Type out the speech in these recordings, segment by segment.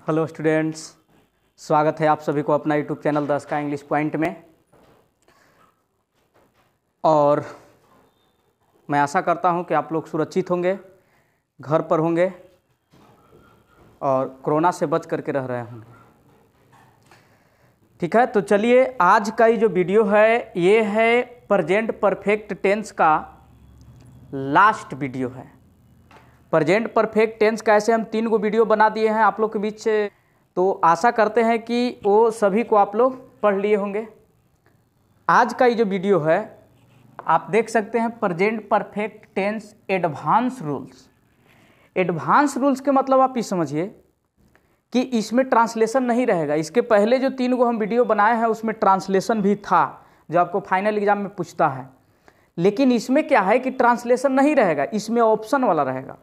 Hello students, स्वागत है आप सभी को अपना YouTube channel the sky English point में। और मैं आशा करता हूं कि आप लोग सुरक्षित होंगे, घर पर होंगे और कोरोना से बच करके रह रहे होंगे। ठीक है, तो चलिए आज का ये जो वीडियो है ये है प्रेजेंट परफेक्ट टेंस का लास्ट वीडियो है। प्रेजेंट परफेक्ट टेंस का ऐसे हम 3 गो वीडियो बना दिए हैं आप लोग के बीच से, तो आशा करते हैं कि वो सभी को आप लोग पढ़ लिए होंगे। आज का ये जो वीडियो है आप देख सकते हैं present perfect tense advance rules. Advance rules के मतलब आप ये समझिए कि इसमें ट्रांसलेशन नहीं रहेगा। इसके पहले जो 3 गो हम वीडियो बनाए हैं उसमें ट्रांसलेशन भी था जो आपको फाइनल एग्जाम में पूछता है, लेकिन इसमें क्या है कि ट्रांसलेशन नहीं रहेगा, इसमें ऑप्शन वाला रहेगा।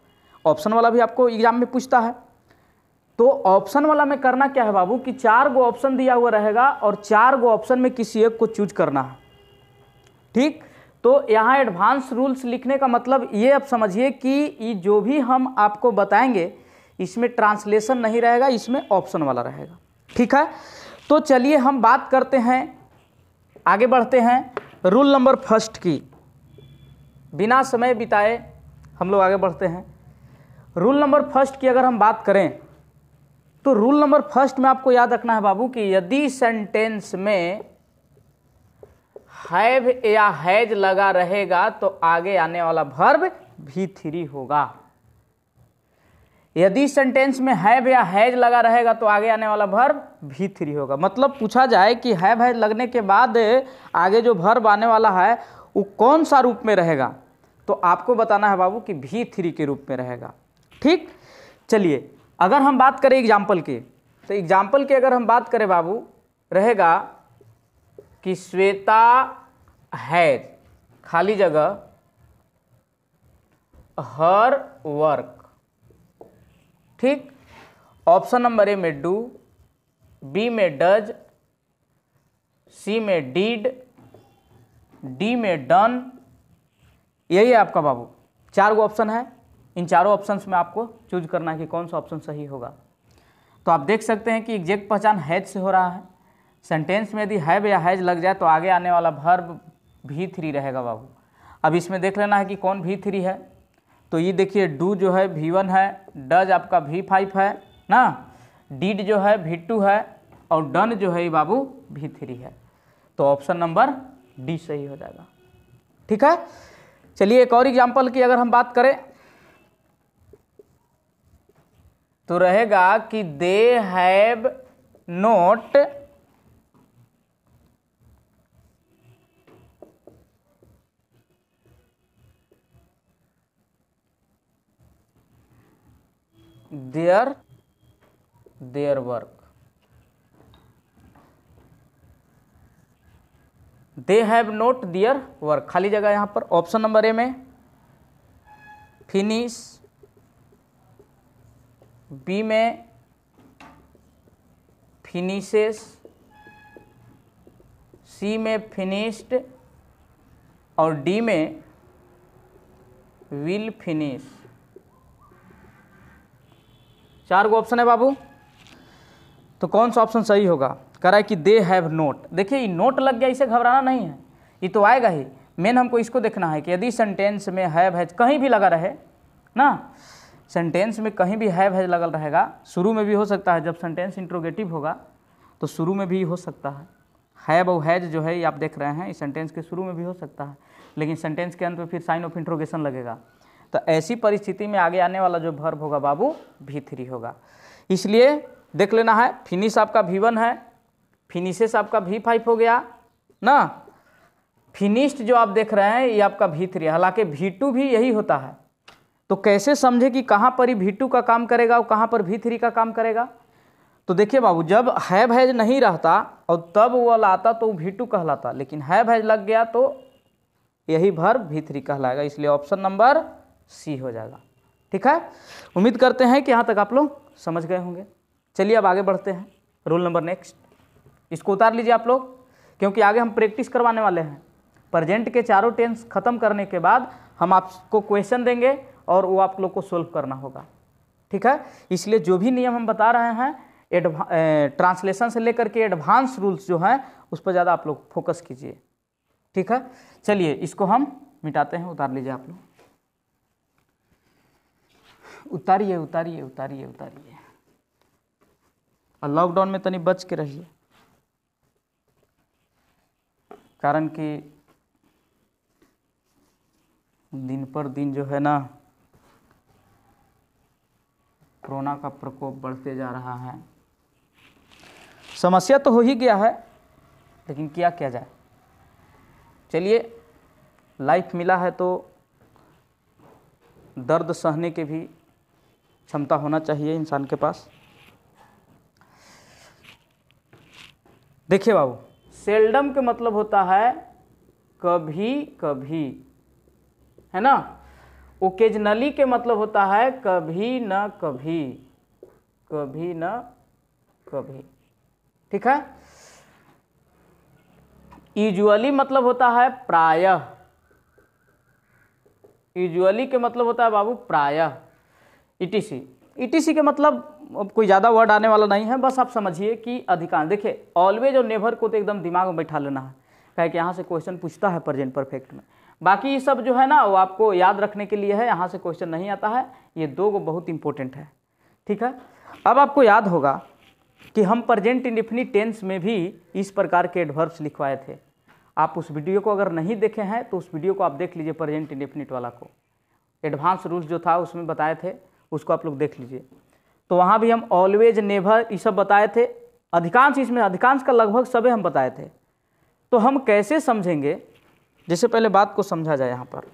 ऑप्शन वाला भी आपको एग्जाम में पूछता है, तो ऑप्शन वाला में करना क्या है बाबू कि 4 गो ऑप्शन दिया हुआ रहेगा और 4 गो ऑप्शन में किसी एक को चूज करना है। ठीक, तो यहाँ एडवांस रूल्स लिखने का मतलब ये आप समझिए कि ये जो भी हम आपको बताएंगे इसमें ट्रांसलेशन नहीं रहेगा, इसमें ऑप्शन वाला रहेगा। ठीक है, तो चलिए हम बात करते हैं, आगे बढ़ते हैं रूल नंबर फर्स्ट की। बिना समय बिताए हम लोग आगे बढ़ते हैं। रूल नंबर फर्स्ट की अगर हम बात करें तो रूल नंबर फर्स्ट में आपको याद रखना है बाबू कि यदि सेंटेंस में हैव या हैज लगा रहेगा तो आगे आने वाला वर्ब V3 होगा। यदि सेंटेंस में हैव या हैज लगा रहेगा तो आगे आने वाला वर्ब V3 होगा। मतलब पूछा जाए कि हैव हैज लगने के बाद आगे जो वर्ब आने वाला है वो कौन सा रूप में रहेगा, तो आपको बताना है बाबू कि V3 के रूप में रहेगा। ठीक, चलिए अगर हम बात करें एग्जाम्पल की, तो एग्जाम्पल की अगर हम बात करें बाबू रहेगा कि श्वेता हैज खाली जगह हर वर्क। ठीक, ऑप्शन नंबर ए में डू, बी में डज, सी में डीड, डी में डन। यही है आपका बाबू 4 गो ऑप्शन है। इन चारों ऑप्शंस में आपको चूज करना है कि कौन सा ऑप्शन सही होगा। तो आप देख सकते हैं कि एग्जैक्ट पहचान हैज से हो रहा है। सेंटेंस में यदि हैव या हैज लग जाए तो आगे आने वाला वर्ब V3 रहेगा बाबू। अब इसमें देख लेना है कि कौन V3 है। तो ये देखिए डू जो है V1 है, डज आपका V5 है ना, डीड जो है V2 है और डन जो है ये बाबू V3 है। तो ऑप्शन नंबर डी सही हो जाएगा। ठीक है, चलिए एक और एग्जाम्पल की अगर हम बात करें तो रहेगा कि they have note their work. They have note their work, खाली जगह यहां पर ऑप्शन नंबर ए में फिनिश, बी में फिनिशेस, सी में फिनिश्ड और डी में विल फिनिश। 4 गो ऑप्शन है बाबू, तो कौन सा ऑप्शन सही होगा? कह रहा है कि दे हैव नोट। देखिए ये नोट लग गया, इसे घबराना नहीं है, ये तो आएगा ही। मेन हमको इसको देखना है कि यदि सेंटेंस में हैव हैज कहीं भी लगा रहे ना, सेंटेंस में कहीं भी हैव हैज लगल रहेगा, शुरू में भी हो सकता है, जब सेंटेंस इंट्रोगेटिव होगा तो शुरू में भी हो सकता है। हैव और हैज जो है ये आप देख रहे हैं, इस सेंटेंस के शुरू में भी हो सकता है, लेकिन सेंटेंस के अंत में फिर साइन ऑफ इंट्रोगेशन लगेगा। तो ऐसी परिस्थिति में आगे आने वाला जो वर्ब होगा बाबू V3 होगा। इसलिए देख लेना है, फिनिश आपका V1 है, फिनिशेस आपका V5 हो गया ना, फिनिश्ड जो आप देख रहे हैं ये आपका V3 है। हालांकि V2 भी यही होता है, तो कैसे समझे कि कहाँ पर ही V2 का काम करेगा और कहाँ पर V3 का काम करेगा? तो देखिए बाबू, जब हैव हैज नहीं रहता और तब वो लाता तो V2 कहलाता, लेकिन हैव हैज लग गया तो यही वर्ब V3 कहलाएगा। इसलिए ऑप्शन नंबर सी हो जाएगा। ठीक है, उम्मीद करते हैं कि यहाँ तक आप लोग समझ गए होंगे। चलिए अब आगे बढ़ते हैं। रूल नंबर नेक्स्ट, इसको उतार लीजिए आप लोग, क्योंकि आगे हम प्रैक्टिस करवाने वाले हैं। प्रेजेंट के चारों टेंस खत्म करने के बाद हम आपको क्वेश्चन देंगे और वो आप लोग को सोल्व करना होगा। ठीक है, इसलिए जो भी नियम हम बता रहे हैं ट्रांसलेशन से लेकर के एडवांस रूल्स जो हैं उस पर ज़्यादा आप लोग फोकस कीजिए, ठीक है। चलिए इसको हम मिटाते हैं, उतार लीजिए आप लोग, उतारिए उतारिए उतारिए उतारिए, और लॉकडाउन में तनी बच के रहिए, कारण कि दिन पर दिन जो है ना कोरोना का प्रकोप बढ़ते जा रहा है। समस्या तो हो ही गया है, लेकिन क्या किया जाए। चलिए, लाइफ मिला है तो दर्द सहने के भी क्षमता होना चाहिए इंसान के पास। देखिए बाबू, सेल्डम के मतलब होता है कभी कभी, है ना। ओकेजनली के मतलब होता है कभी न कभी, कभी न कभी, ठीक है। यूजुअली मतलब होता है प्रायः, यूजुअली के मतलब होता है बाबू प्रायः। ईटीसी, ईटीसी के मतलब कोई ज़्यादा वर्ड आने वाला नहीं है, बस आप समझिए कि अधिकांश। देखिए ऑलवेज और नेवर को तो एकदम दिमाग में बैठा लेना है, क्या है कि यहाँ से क्वेश्चन पूछता है प्रेजेंट परफेक्ट में। बाकी सब जो है ना वो आपको याद रखने के लिए है, यहाँ से क्वेश्चन नहीं आता है। ये दो को बहुत इंपॉर्टेंट है, ठीक है। अब आपको याद होगा कि हम प्रेजेंट इंडेफिनिट टेंस में भी इस प्रकार के एडवर्ब्स लिखवाए थे। आप उस वीडियो को अगर नहीं देखे हैं तो उस वीडियो को आप देख लीजिए, प्रेजेंट इंडेफिनिट वाला को, एडवांस रूल्स जो था उसमें बताए थे, उसको आप लोग देख लीजिए। तो वहाँ भी हम ऑलवेज, नेवर, ये सब बताए थे। अधिकांश, इसमें अधिकांश का लगभग सभी हम बताए थे। तो हम कैसे समझेंगे, जैसे पहले बात को समझा जाए। यहाँ पर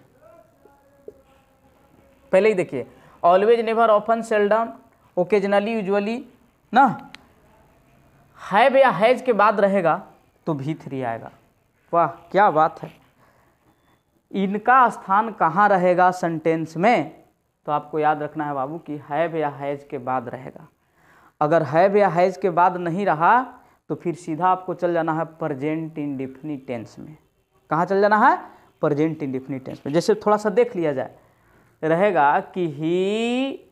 पहले ही देखिए, always, never, often, seldom, occasionally, usually ना, हैव या हैज के बाद रहेगा तो भी3 आएगा। वाह क्या बात है। इनका स्थान कहाँ रहेगा सेंटेंस में, तो आपको याद रखना है बाबू कि हैव या हैज के बाद रहेगा। अगर हैव या हैज के बाद नहीं रहा तो फिर सीधा आपको चल जाना है प्रेजेंट इंडेफिनिट टेंस में। कहाँ चल जाना है? प्रेजेंट इंडेफिनिट टेंस में। जैसे थोड़ा सा देख लिया जाए, रहेगा कि ही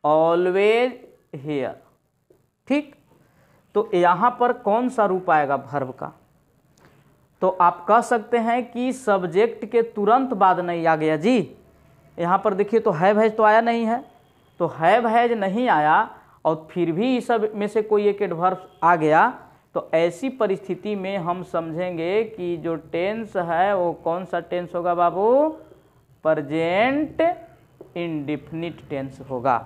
ऑलवेज हियर, ठीक। तो यहाँ पर कौन सा रूप आएगा वर्ब का, तो आप कह सकते हैं कि सब्जेक्ट के तुरंत बाद नहीं आ गया जी। यहाँ पर देखिए तो हैव हैज तो आया नहीं है, तो हैव हैज नहीं आया और फिर भी इस सब में से कोई एक एडवर्ब आ गया, तो ऐसी परिस्थिति में हम समझेंगे कि जो टेंस है वो कौन सा टेंस होगा बाबू? प्रेजेंट इंडेफिनिट टेंस होगा।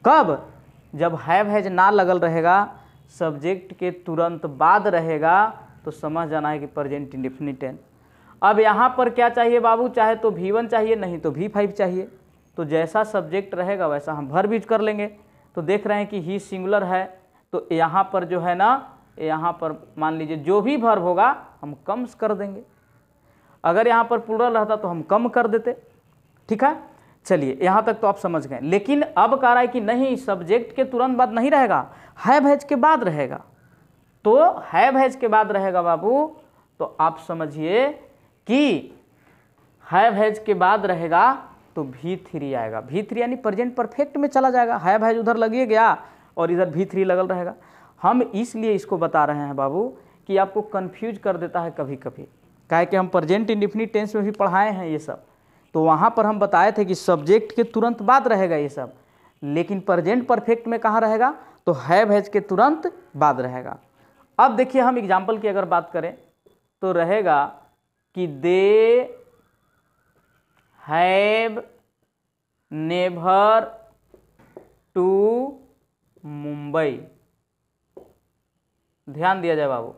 कब? जब हैव हैज ना लगल रहेगा, सब्जेक्ट के तुरंत बाद रहेगा, तो समझ जाना है कि प्रेजेंट इंडेफिनिट टेंस। अब यहाँ पर क्या चाहिए बाबू? चाहे तो V1 चाहिए, नहीं तो V5 चाहिए। तो जैसा सब्जेक्ट रहेगा वैसा हम वर्ब यूज कर लेंगे। तो देख रहे हैं कि ही सिंगुलर है, तो यहाँ पर जो है ना, यहाँ पर मान लीजिए जो भी वर्ब होगा हम कम कर देंगे। अगर यहाँ पर प्लूरल रहता तो हम कम कर देते, ठीक है। चलिए यहाँ तक तो आप समझ गए। लेकिन अब कह रहा है कि नहीं, सब्जेक्ट के तुरंत बाद नहीं रहेगा, हैव हैज के बाद रहेगा। तो हैव हैज के बाद रहेगा बाबू, तो आप समझिए कि हैव हैज के बाद रहेगा तो V3 आएगा। V3 यानी प्रेजेंट परफेक्ट में चला जाएगा। हैव हैज उधर लगिए गया और इधर V3 लगल रहेगा। हम इसलिए इसको बता रहे हैं बाबू कि आपको कंफ्यूज कर देता है कभी कभी, काहे कि हम प्रेजेंट इंडेफिनिट टेंस में भी पढ़ाए हैं ये सब। तो वहाँ पर हम बताए थे कि सब्जेक्ट के तुरंत बाद रहेगा ये सब, लेकिन प्रेजेंट परफेक्ट में कहाँ रहेगा? तो हैव हैज के तुरंत बाद रहेगा। अब देखिए हम एग्जाम्पल की अगर बात करें तो रहेगा कि they have never to Mumbai. ध्यान दिया जाए बाबू,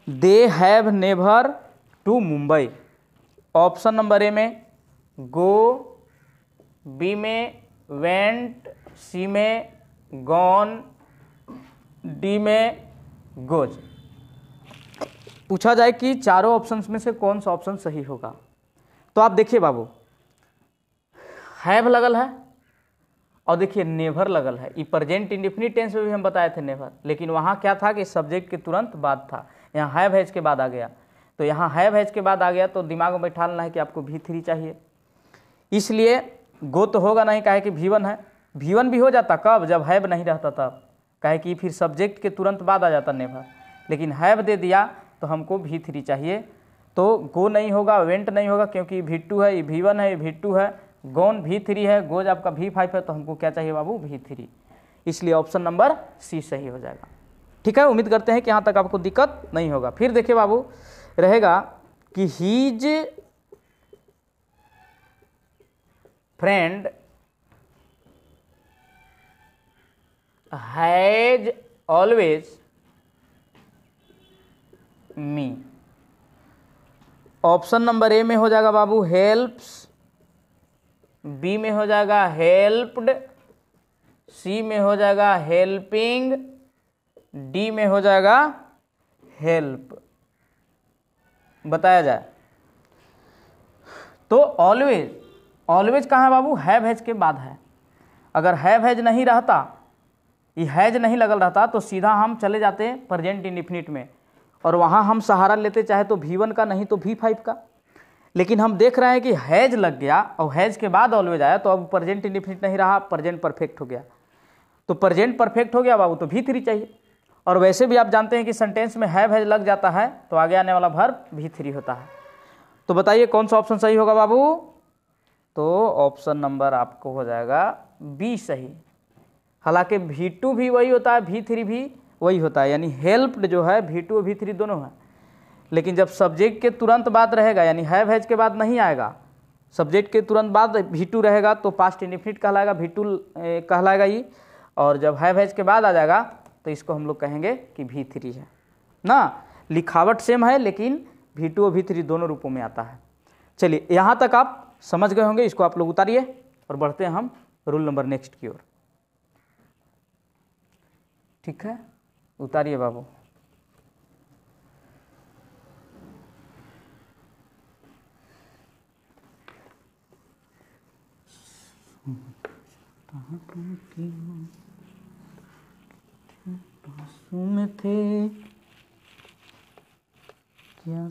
they have never to Mumbai. Option number A में गो, बी में वेंट, सी में गॉन, डी में गोज। पूछा जाए कि चारों ऑप्शंस में से कौन सा ऑप्शन सही होगा, तो आप देखिए बाबू, हैव लगल है और देखिए नेवर लगल है। ये प्रेजेंट इंडेफिनिट टेंस में भी हम बताए थे नेवर, लेकिन वहाँ क्या था कि सब्जेक्ट के तुरंत बाद था। यहाँ हैव हैज के बाद आ गया, तो यहाँ हैव हैज के बाद आ गया तो दिमाग में बैठा लेना है कि आपको V3 चाहिए। इसलिए गो तो होगा नहीं, काहे कि V1 है, V1 भी हो जाता कब, जब हैव नहीं रहता तब, कहे कि फिर सब्जेक्ट के तुरंत बाद आ जाता नेवर, लेकिन हैव दे दिया तो हमको V3 चाहिए। तो गो नहीं होगा, वेंट नहीं होगा, क्योंकि V2 है, ये V1 है, ये V2 है, गोन V3 है, गोज आपका V5 है, तो हमको क्या चाहिए बाबू, V3। इसलिए ऑप्शन नंबर सी सही हो जाएगा। ठीक है, उम्मीद करते हैं कि यहाँ तक आपको दिक्कत नहीं होगा। फिर देखिए बाबू, रहेगा कि his friend has always me. Option number A में हो जाएगा बाबू हेल्प्स, बी में हो जाएगा हेल्प्ड, सी में हो जाएगा हेल्पिंग, डी में हो जाएगा हेल्प। बताया जाए तो ऑलवेज, ऑलवेज कहाँ है बाबू, हैव हैज के बाद है। अगर हैव हैज नहीं रहता, ये हैज नहीं लगल रहता, तो सीधा हम चले जाते प्रेजेंट इंडिफिनिट में, और वहाँ हम सहारा लेते चाहे तो V1 का, नहीं तो V5 का। लेकिन हम देख रहे हैं कि हैज लग गया और हैज के बाद ऑलवेज आया, तो अब प्रेजेंट इंडिफिनिट नहीं रहा, प्रेजेंट परफेक्ट हो गया। तो प्रेजेंट परफेक्ट हो गया बाबू, तो V3 चाहिए। और वैसे भी आप जानते हैं कि सेंटेंस में हैव हैज लग जाता है तो आगे आने वाला वर्ब V3 होता है। तो बताइए कौन सा ऑप्शन सही होगा बाबू, तो ऑप्शन नंबर आपको हो जाएगा बी सही। हालांकि V2 भी वही होता है, V3 भी वही होता है, यानी हेल्प्ड जो है V2 और V3 दोनों है। लेकिन जब सब्जेक्ट के तुरंत बाद रहेगा, यानी हैव हैज के बाद नहीं आएगा, सब्जेक्ट के तुरंत बाद V2 रहेगा तो पास्ट इंडिफिनिट कहलाएगा, V2 कहलाएगा ये। और जब हैव हैज के बाद आ जाएगा तो इसको हम लोग कहेंगे कि V3 है ना। लिखावट सेम है, लेकिन V2 और V3 दोनों रूपों में आता है। चलिए यहाँ तक आप समझ गए होंगे, इसको आप लोग उतारिए और बढ़ते हैं हम रूल नंबर नेक्स्ट की ओर। ठीक है, उतारिए बाबू। में थे क्या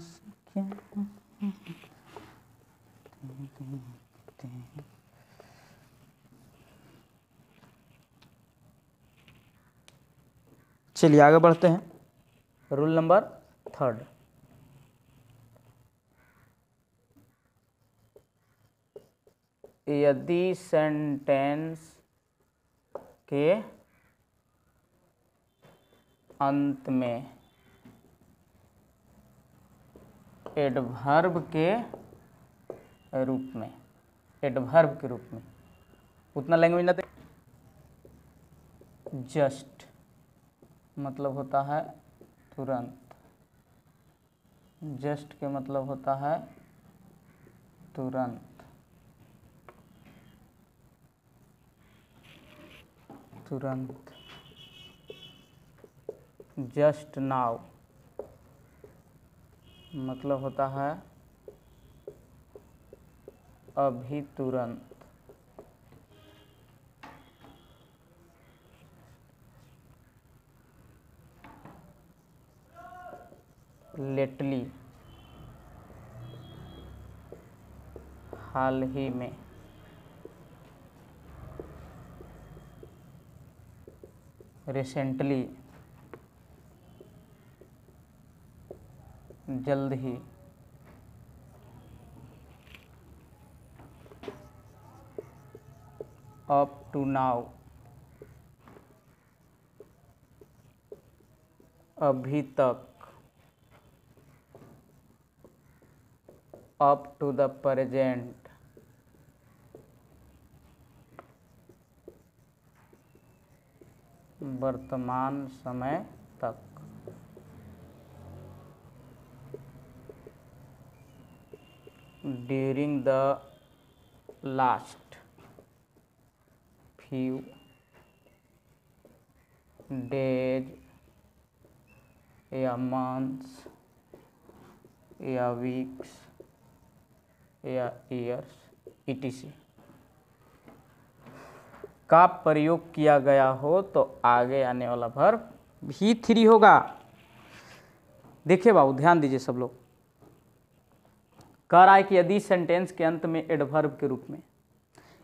चलिए आगे बढ़ते हैं। रूल नंबर 3, यदि सेंटेंस के अंत में एडवर्ब के रूप में, एडवर्ब के रूप में, उतना लैंग्वेज ना, जस्ट मतलब होता है तुरंत, जस्ट के मतलब होता है तुरंत, तुरंत, जस्ट नाउ मतलब होता है अभी तुरंत, लेटली हाल ही में, रिसेंटली जल्द ही, अप टू नाउ अभी तक, अप टू द प्रेजेंट वर्तमान समय तक, during the last few days या मंथ्स या वीक्स या ईयर्स etc का प्रयोग किया गया हो तो आगे आने वाला वर्ब V3 होगा। देखिए बाबू ध्यान दीजिए सब लोग, कह रहा है कि यदि सेंटेंस के अंत में एडवर्ब के रूप में,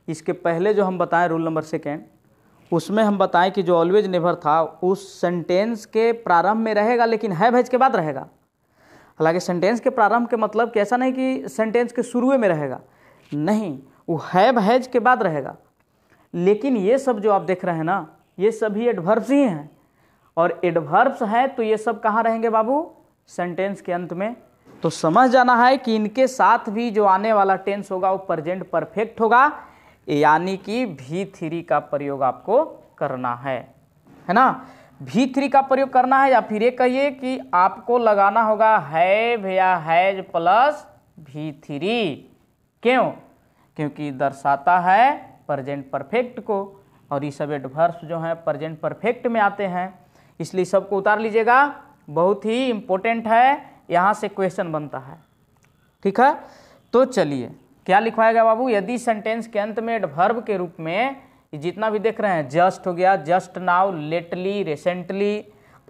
इसके पहले जो हम बताएं रूल नंबर 2 उसमें हम बताएं कि जो ऑलवेज नेवर था उस सेंटेंस के प्रारंभ में रहेगा, लेकिन हैव हैज के बाद रहेगा। हालांकि सेंटेंस के प्रारंभ के मतलब कि ऐसा नहीं कि सेंटेंस के शुरू में रहेगा, नहीं, वो हैव हैज के बाद रहेगा। लेकिन ये सब जो आप देख रहे हैं ना, ये सभी एडवर्ब्स ही हैं, और एडवर्ब्स हैं तो ये सब कहाँ रहेंगे बाबू? सेंटेंस के अंत में। तो समझ जाना है कि इनके साथ भी जो आने वाला टेंस होगा वो प्रेजेंट परफेक्ट होगा, यानी कि V3 का प्रयोग आपको करना है ना। V3 का प्रयोग करना है, या फिर ये कहिए कि आपको लगाना होगा हैव या हैज प्लस V3। क्यों? क्योंकि दर्शाता है प्रेजेंट परफेक्ट को, और ये सब एडवर्ब्स जो हैं प्रेजेंट परफेक्ट में आते हैं, इसलिए सबको उतार लीजिएगा, बहुत ही इंपॉर्टेंट है, यहाँ से क्वेश्चन बनता है। ठीक है, तो चलिए क्या लिखवाया गया बाबू? यदि सेंटेंस के अंत में एडवर्ब के रूप में जितना भी देख रहे हैं, जस्ट हो गया, just now, lately, recently,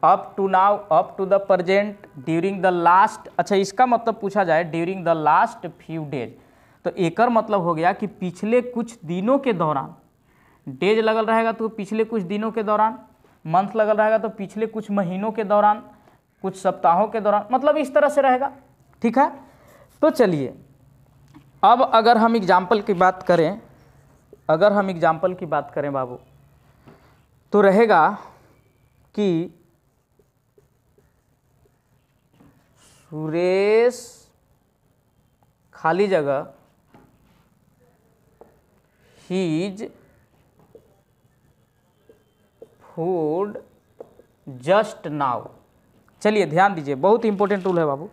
up to now, up to the present, during the last, अच्छा इसका मतलब पूछा जाए during the last few days, तो एकर मतलब हो गया कि पिछले कुछ दिनों के दौरान। डेज लगल रहेगा तो पिछले कुछ दिनों के दौरान, मंथ लगल रहेगा तो पिछले कुछ महीनों के दौरान, कुछ सप्ताहों के दौरान, मतलब इस तरह से रहेगा। ठीक है, तो चलिए अब अगर हम एग्जाम्पल की बात करें, बाबू, तो रहेगा कि सुरेश खाली जगह हीज फूड जस्ट नाउ। चलिए ध्यान दीजिए, बहुत इंपॉर्टेंट रूल है बाबू।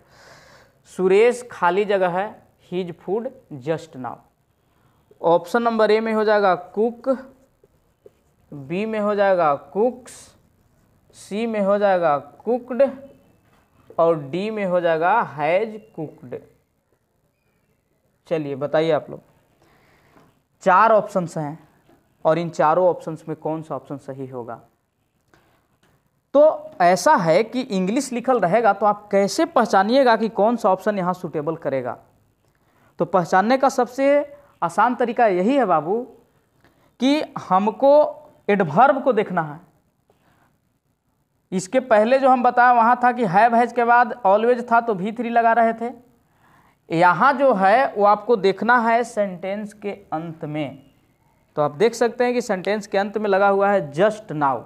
सुरेश खाली जगह है his food just now. Option number A में हो जाएगा कुक, बी में हो जाएगा कुक्स, सी में हो जाएगा कुकड, और डी में हो जाएगा हैज कुकड। चलिए बताइए आप लोग, 4 ऑप्शंस हैं और इन चारों ऑप्शंस में कौन सा ऑप्शन सही होगा? तो ऐसा है कि इंग्लिश लिखल रहेगा तो आप कैसे पहचानिएगा कि कौन सा ऑप्शन यहाँ सूटेबल करेगा? तो पहचानने का सबसे आसान तरीका यही है बाबू कि हमको एडवर्ब को देखना है। इसके पहले जो हम बताया वहाँ था कि हैव हैज के बाद ऑलवेज था तो V3 लगा रहे थे। यहाँ जो है वो आपको देखना है सेंटेंस के अंत में। तो आप देख सकते हैं कि सेंटेंस के अंत में लगा हुआ है जस्ट नाउ।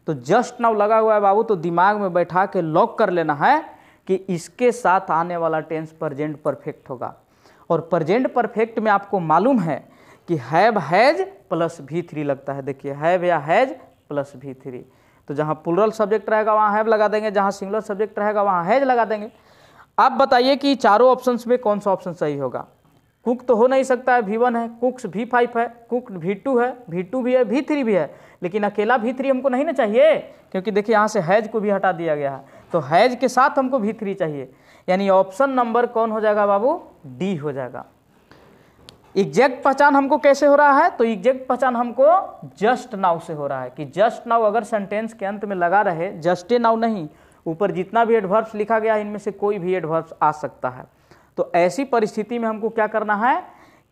तो जस्ट नाउ लगा हुआ है बाबू, तो दिमाग में बैठा के लॉक कर लेना है कि इसके साथ आने वाला टेंस प्रेजेंट परफेक्ट होगा। और प्रेजेंट परफेक्ट में आपको मालूम है कि हैव हैज प्लस V3 लगता है। देखिए हैव या हैज प्लस V3, तो जहाँ प्लूरल सब्जेक्ट रहेगा वहाँ हैव लगा देंगे, जहाँ सिंगुलर सब्जेक्ट रहेगा वहाँ हैज लगा देंगे। आप बताइए कि चारों ऑप्शंस में कौन सा ऑप्शन सही होगा? कुक तो हो नहीं सकता है, V1 है, कुक्स V5 है, कुक्ड V2 है, V2 भी है, V3 भी है, लेकिन अकेला V3 हमको नहीं ना चाहिए, क्योंकि देखिए यहाँ से हैज को भी हटा दिया गया है, तो हैज के साथ हमको V3 चाहिए। यानी ऑप्शन नंबर कौन हो जाएगा बाबू? डी हो जाएगा। एग्जैक्ट पहचान हमको कैसे हो रहा है? तो एग्जैक्ट पहचान हमको जस्ट नाउ से हो रहा है कि जस्ट नाउ अगर सेंटेंस के अंत में लगा रहे, जस्टे नाउ नहीं, ऊपर जितना भी एडवर्ब्स लिखा गया है इनमें से कोई भी एडवर्ब्स आ सकता है। तो ऐसी परिस्थिति में हमको क्या करना है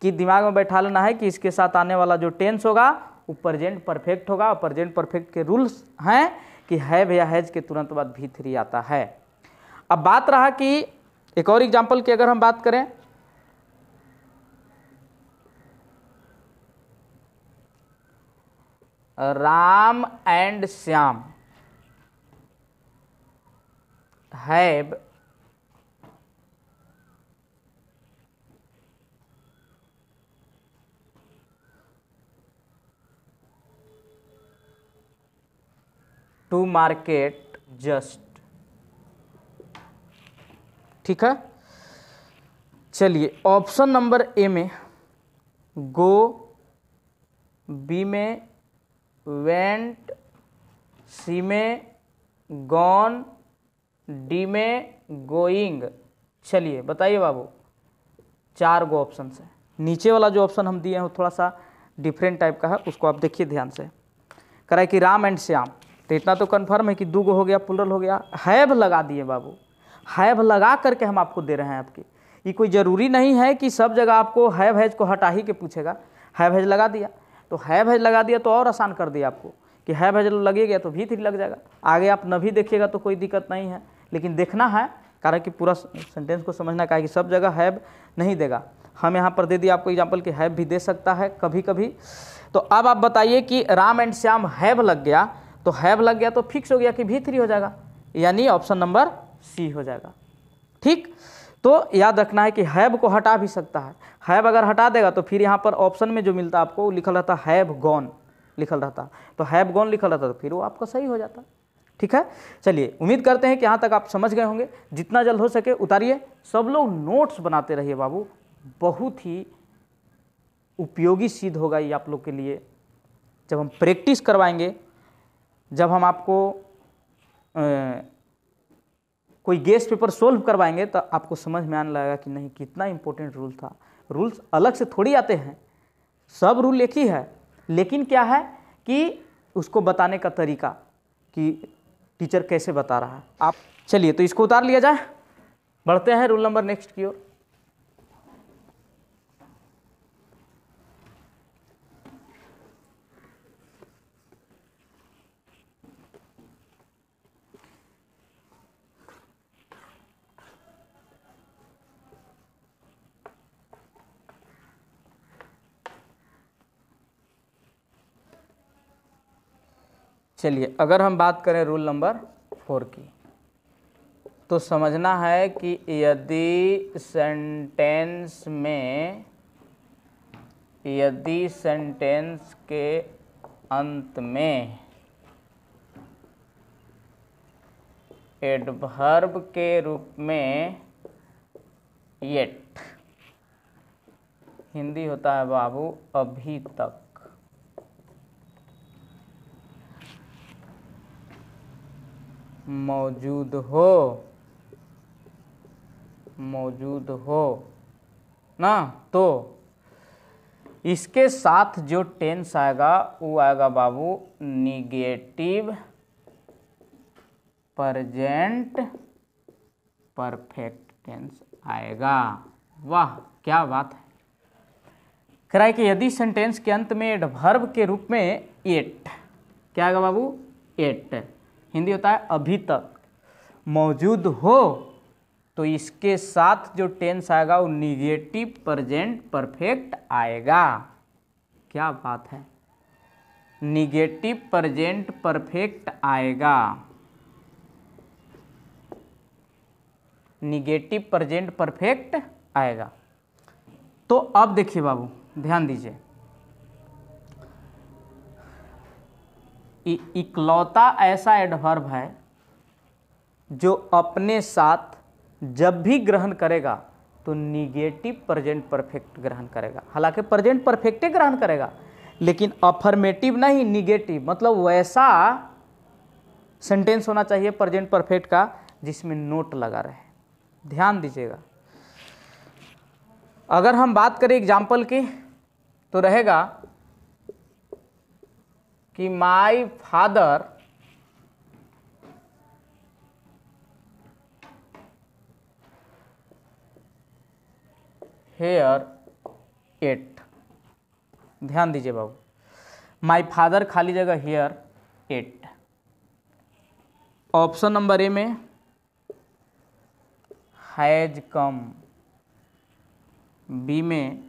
कि दिमाग में बैठा लेना है कि इसके साथ आने वाला जो टेंस होगा वो प्रेजेंट परफेक्ट होगा। और प्रेजेंट परफेक्ट के रूल्स हैं कि हैव या हैज के तुरंत बाद V3 आता है। अब बात रहा कि एक और एग्जाम्पल की अगर हम बात करें, Ram and Shyam have to market just. ठीक है, चलिए ऑप्शन नंबर ए में गो, बी में वेंट, सी में गॉन, डी में गोइंग। चलिए बताइए बाबू, 4 गो ऑप्शन है। नीचे वाला जो ऑप्शन हम दिए हैं वो थोड़ा सा डिफरेंट टाइप का है, उसको आप देखिए ध्यान से। कह रहा है कि राम एंड श्याम, तो इतना तो कन्फर्म है कि 2 गो हो गया, प्लूरल हो गया। हैव लगा दिए बाबू, हैव लगा करके हम आपको दे रहे हैं। आपकी ये कोई ज़रूरी नहीं है कि सब जगह आपको हैव हैज को हटा ही के पूछेगा। हैव हैज लगा दिया, तो हैव हैज लगा दिया तो और आसान कर दिया आपको कि हैव हैज लगेगा तो V3 लग जाएगा। आगे आप न भी देखिएगा तो कोई दिक्कत नहीं है, लेकिन देखना है कारण कि पूरा सेंटेंस को समझना का है कि सब जगह हैव नहीं देगा। हम यहाँ पर दे दिया आपको एग्जाम्पल कि हैव भी दे सकता है कभी कभी। तो अब आप बताइए कि राम एंड श्याम हैव लग गया, तो हैव लग गया तो फिक्स हो गया कि V3 हो जाएगा, यानी ऑप्शन नंबर सी हो जाएगा। ठीक, तो याद रखना है कि हैव को हटा भी सकता है। हैव अगर हटा देगा तो फिर यहाँ पर ऑप्शन में जो मिलता आपको लिखल रहता हैव गॉन लिखल रहता, तो हैव गॉन लिखल रहता तो फिर वो आपका सही हो जाता। ठीक है, चलिए उम्मीद करते हैं कि यहाँ तक आप समझ गए होंगे। जितना जल्द हो सके उतारिए, सब लोग नोट्स बनाते रहिए बाबू, बहुत ही उपयोगी सिद्ध होगा ये आप लोग के लिए। जब हम प्रैक्टिस करवाएंगे, जब हम आपको कोई गेस्ट पेपर सोल्व करवाएंगे तो आपको समझ में आने लगेगा कि नहीं कितना इंपॉर्टेंट रूल था। रूल्स अलग से थोड़ी आते हैं, सब रूल एक ही है, लेकिन क्या है कि उसको बताने का तरीका कि टीचर कैसे बता रहा है आप। चलिए तो इसको उतार लिया जाए, बढ़ते हैं रूल नंबर नेक्स्ट की ओर। चलिए अगर हम बात करें रूल नंबर 4 की, तो समझना है कि यदि सेंटेंस के अंत में एडवर्ब के रूप में येट, हिंदी होता है बाबू अभी तक, मौजूद हो ना, तो इसके साथ जो टेंस आएगा वो आएगा बाबू निगेटिव प्रेजेंट परफेक्ट टेंस आएगा। वाह क्या बात है। कह रहा है कि यदि सेंटेंस के अंत में एडवर्ब के रूप में एट, क्या आएगा बाबू, एट, हिंदी होता है अभी तक, मौजूद हो, तो इसके साथ जो टेंस आएगा वो निगेटिव प्रेजेंट परफेक्ट आएगा। क्या बात है, निगेटिव प्रेजेंट परफेक्ट आएगा, निगेटिव प्रेजेंट परफेक्ट आएगा। तो अब देखिए बाबू ध्यान दीजिए, इकलौता ऐसा एडवर्ब है जो अपने साथ जब भी ग्रहण करेगा तो निगेटिव प्रेजेंट परफेक्ट ग्रहण करेगा। हालांकि प्रेजेंट परफेक्ट ग्रहण करेगा, लेकिन अफर्मेटिव नहीं, निगेटिव, मतलब वैसा सेंटेंस होना चाहिए प्रेजेंट परफेक्ट का जिसमें नोट लगा रहे। ध्यान दीजिएगा, अगर हम बात करें एग्जाम्पल की तो रहेगा कि माई फादर हेयर एट, ध्यान दीजिए बाबू, माई फादर खाली जगह here at. Option number A में हैज कम, बी में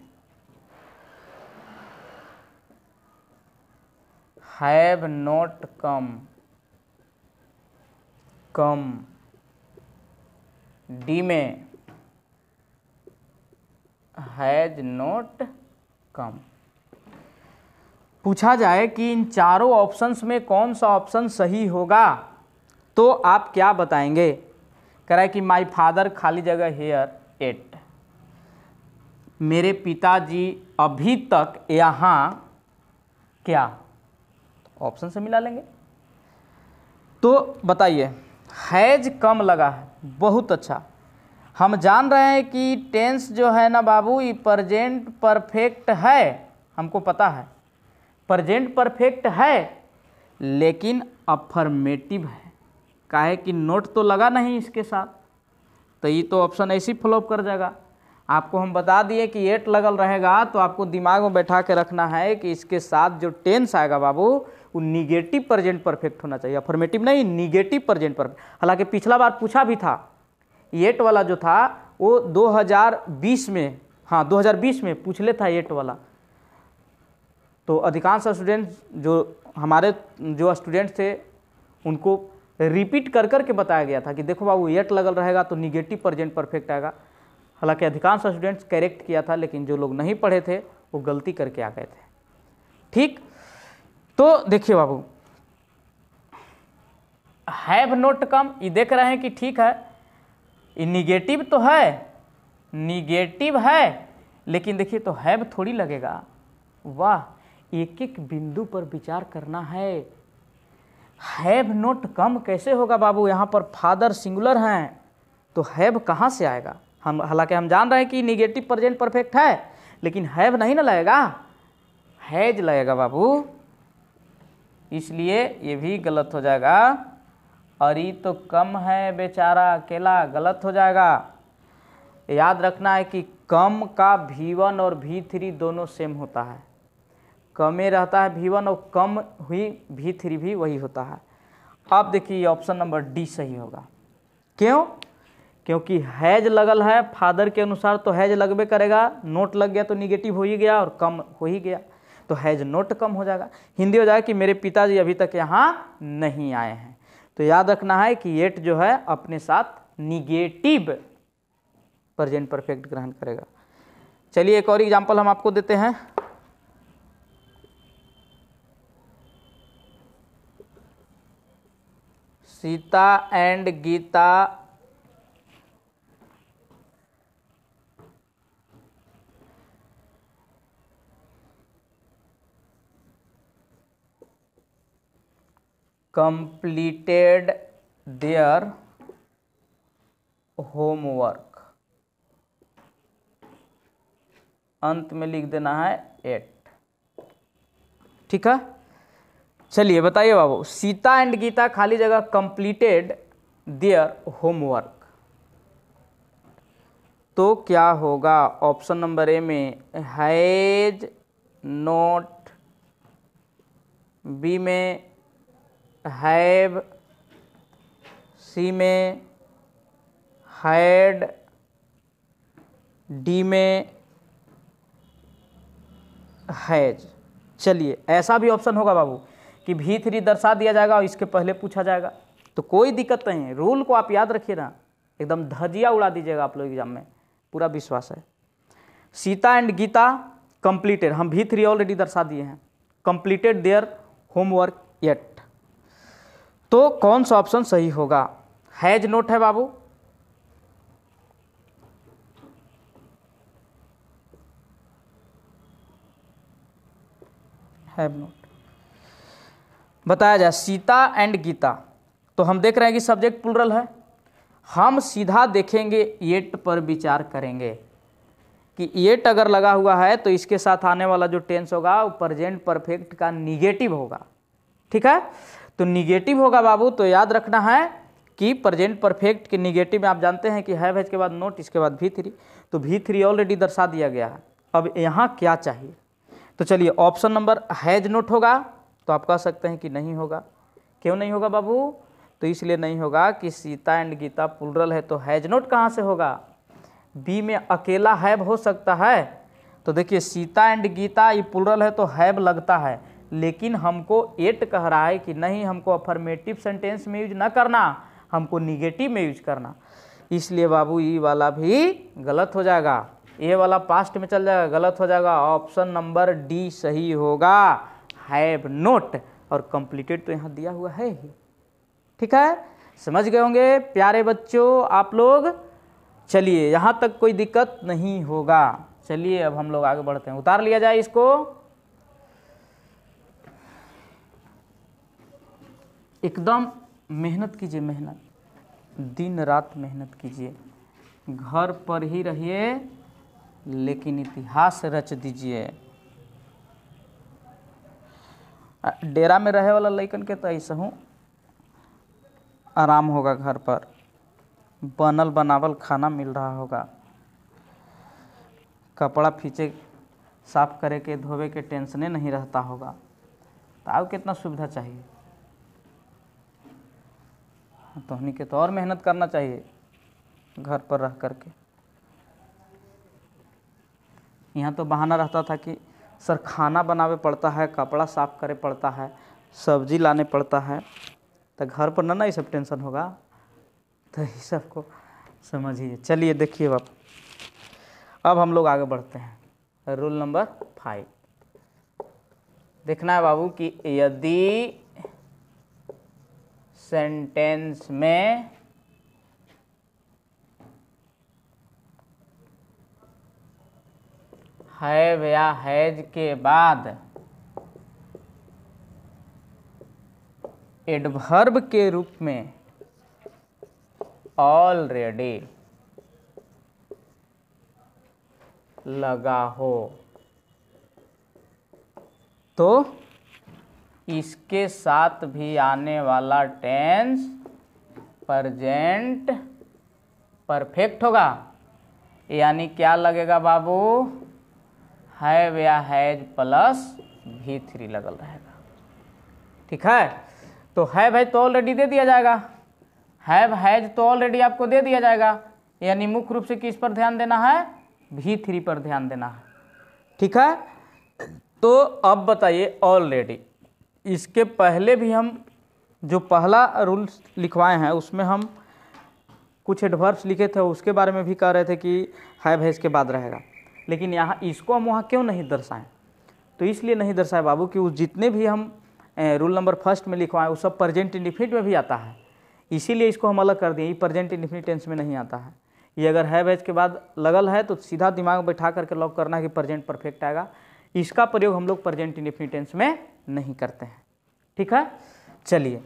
हैव नॉट कम, डी में हैज नॉट कम। पूछा जाए कि इन चारों ऑप्शंस में कौन सा ऑप्शन सही होगा तो आप क्या बताएंगे। कह रहा है कि माई फादर खाली जगह हेयर एट, मेरे पिताजी अभी तक यहाँ क्या, ऑप्शन से मिला लेंगे। तो बताइए, हैज कम लगा है, बहुत अच्छा। हम जान रहे हैं कि टेंस जो है ना बाबू ये प्रेजेंट परफेक्ट है, हमको पता है प्रेजेंट परफेक्ट है, लेकिन अफर्मेटिव है। काहे कि नोट तो लगा नहीं इसके साथ, तो ये तो ऑप्शन ऐसे ही फ्लॉप कर जाएगा। आपको हम बता दिए कि एट लगल रहेगा, तो आपको दिमाग में बैठा के रखना है कि इसके साथ जो टेंस आएगा बाबू वो निगेटिव प्रेजेंट परफेक्ट होना चाहिए, अफर्मेटिव नहीं, निगेटिव प्रेजेंट परफेक्ट। हालांकि पिछला बार पूछा भी था, एट वाला जो था वो 2020 में, हाँ 2020 में पूछ ले था एट वाला। तो अधिकांश स्टूडेंट्स जो हमारे जो स्टूडेंट्स थे उनको रिपीट कर कर के बताया गया था कि देखो बाबू एट लगल रहेगा तो निगेटिव प्रेजेंट परफेक्ट आएगा। हालांकि अधिकांश स्टूडेंट्स करेक्ट किया था, लेकिन जो लोग नहीं पढ़े थे वो गलती करके आ गए थे। ठीक, तो देखिए बाबू, हैव नॉट कम, ये देख रहे हैं कि ठीक है ये निगेटिव तो है, निगेटिव है, लेकिन देखिए तो हैव थोड़ी लगेगा। वाह, एक एक बिंदु पर विचार करना है। हैव नॉट कम कैसे होगा बाबू, यहाँ पर फादर सिंगुलर हैं तो हैव कहाँ से आएगा। हम हालांकि हम जान रहे हैं कि निगेटिव प्रेजेंट परफेक्ट है, लेकिन हैव नहीं ना लगेगा, हैज लगेगा बाबू, इसलिए ये भी गलत हो जाएगा। और ये तो कम है बेचारा अकेला, गलत हो जाएगा। याद रखना है कि कम का V1 और V3 दोनों सेम होता है, कमे रहता है V1 और कम हुई V3 भी वही होता है। अब देखिए ऑप्शन नंबर डी सही होगा। क्यों? क्योंकि हैज लगल है फादर के अनुसार, तो हैज लगबे करेगा, नोट लग गया तो निगेटिव हो ही गया और कम हो ही गया, तो हैज नोट कम हो जाएगा। हिंदी हो जाएगा कि मेरे पिताजी अभी तक यहाँ नहीं आए हैं। तो याद रखना है कि एट जो है अपने साथ निगेटिव प्रेजेंट परफेक्ट ग्रहण करेगा। चलिए एक और एग्जांपल हम आपको देते हैं। Sita and Gita completed their homework, अंत में लिख देना है 8। ठीक है, चलिए बताइए बाबू, सीता एंड गीता खाली जगह completed their homework, तो क्या होगा? ऑप्शन नंबर ए में हैज नॉट, बी में हैव, सी में हैड, डी में हैज। चलिए ऐसा भी ऑप्शन होगा बाबू कि V3 दर्शा दिया जाएगा और इसके पहले पूछा जाएगा, तो कोई दिक्कत नहीं है। रूल को आप याद रखिए ना, एकदम धजिया उड़ा दीजिएगा आप लोग एग्जाम में, पूरा विश्वास है। सीता एंड गीता कंप्लीटेड, हम V3 ऑलरेडी दर्शा दिए हैं, कंप्लीटेड देयर होमवर्क येट, तो कौन सा ऑप्शन सही होगा? हैज नोट है बाबू, हैव नोट। बताया जाए सीता एंड गीता, तो हम देख रहे हैं कि सब्जेक्ट प्लूरल है, हम सीधा देखेंगे येट पर विचार करेंगे कि येट अगर लगा हुआ है तो इसके साथ आने वाला जो टेंस होगा वो प्रेजेंट परफेक्ट का निगेटिव होगा। ठीक है, तो निगेटिव होगा बाबू, तो याद रखना है कि प्रेजेंट परफेक्ट के निगेटिव में आप जानते हैं कि हैव के बाद नोट, इसके बाद V3, तो V3 ऑलरेडी दर्शा दिया गया है। अब यहाँ क्या चाहिए? तो चलिए ऑप्शन नंबर हैज नोट होगा, तो आप कह सकते हैं कि नहीं होगा। क्यों नहीं होगा बाबू? तो इसलिए नहीं होगा कि सीता एंड गीता प्लूरल है, तो हैज नोट कहाँ से होगा? बी में अकेला हैव हो सकता है, तो देखिए सीता एंड गीता ये प्लूरल है तो हैव लगता है, लेकिन हमको एट कह रहा है कि नहीं, हमको अफर्मेटिव सेंटेंस में यूज ना करना, हमको निगेटिव में यूज करना, इसलिए बाबू ये वाला भी गलत हो जाएगा, ये वाला पास्ट में चल जाएगा, गलत हो जाएगा। ऑप्शन नंबर डी सही होगा, हैव नोट, और कंप्लीटेड तो यहाँ दिया हुआ है ही। ठीक है, समझ गए होंगे प्यारे बच्चों आप लोग। चलिए यहाँ तक कोई दिक्कत नहीं होगा। चलिए अब हम लोग आगे बढ़ते हैं, उतार लिया जाए इसको। एकदम मेहनत कीजिए, मेहनत, दिन रात मेहनत कीजिए, घर पर ही रहिए लेकिन इतिहास रच दीजिए। डेरा में रहे वाला लइकन के तो ऐसा हूँ आराम होगा, घर पर बनल बनावल खाना मिल रहा होगा। कपड़ा खींचे साफ करे के धोवे के टेंशने नहीं रहता होगा, तो आप कितना सुविधा चाहिए। तो हमनी के तो और मेहनत करना चाहिए घर पर रह करके। यहाँ तो बहाना रहता था कि सर खाना बनावे पड़ता है, कपड़ा साफ करे पड़ता है, सब्जी लाने पड़ता है, तो घर पर ना ये सब टेंशन होगा। तो ये सब को समझिए। चलिए देखिए बाप, अब हम लोग आगे बढ़ते हैं। रूल नंबर 5 देखना है बाबू कि यदि सेंटेंस में हैव या हैज के बाद एडवर्ब के रूप में ऑलरेडी लगा हो तो इसके साथ भी आने वाला टेंस प्रेजेंट परफेक्ट होगा। यानी क्या लगेगा बाबू, हैव या हैज प्लस V3 लगल रहेगा। ठीक है, तो हैव हैज तो ऑलरेडी दे दिया जाएगा, हैव हैज तो ऑलरेडी आपको दे दिया जाएगा, यानी मुख्य रूप से किस पर ध्यान देना है, V3 पर ध्यान देना है। ठीक है, तो अब बताइए ऑलरेडी, इसके पहले भी हम जो पहला रूल लिखवाए हैं उसमें हम कुछ एडवर्ब्स लिखे थे, उसके बारे में भी कह रहे थे कि हैव हैज के बाद रहेगा, लेकिन यहाँ इसको हम वहाँ क्यों नहीं दर्शाएं। तो इसलिए नहीं दर्शाए बाबू कि उस जितने भी हम रूल नंबर 1 में लिखवाएं वो सब प्रेजेंट इंडेफिनिट में भी आता है, इसीलिए इसको हम अलग कर दिए। ये प्रेजेंट इंडेफिनिट टेंस में नहीं आता है। ये अगर हैव हैज के बाद लगल है तो सीधा दिमाग में बैठा करके लॉक करना है कि प्रेजेंट परफेक्ट आएगा। इसका प्रयोग हम लोग प्रेजेंट इंडेफिनिट टेंस में नहीं करते हैं। ठीक है, चलिए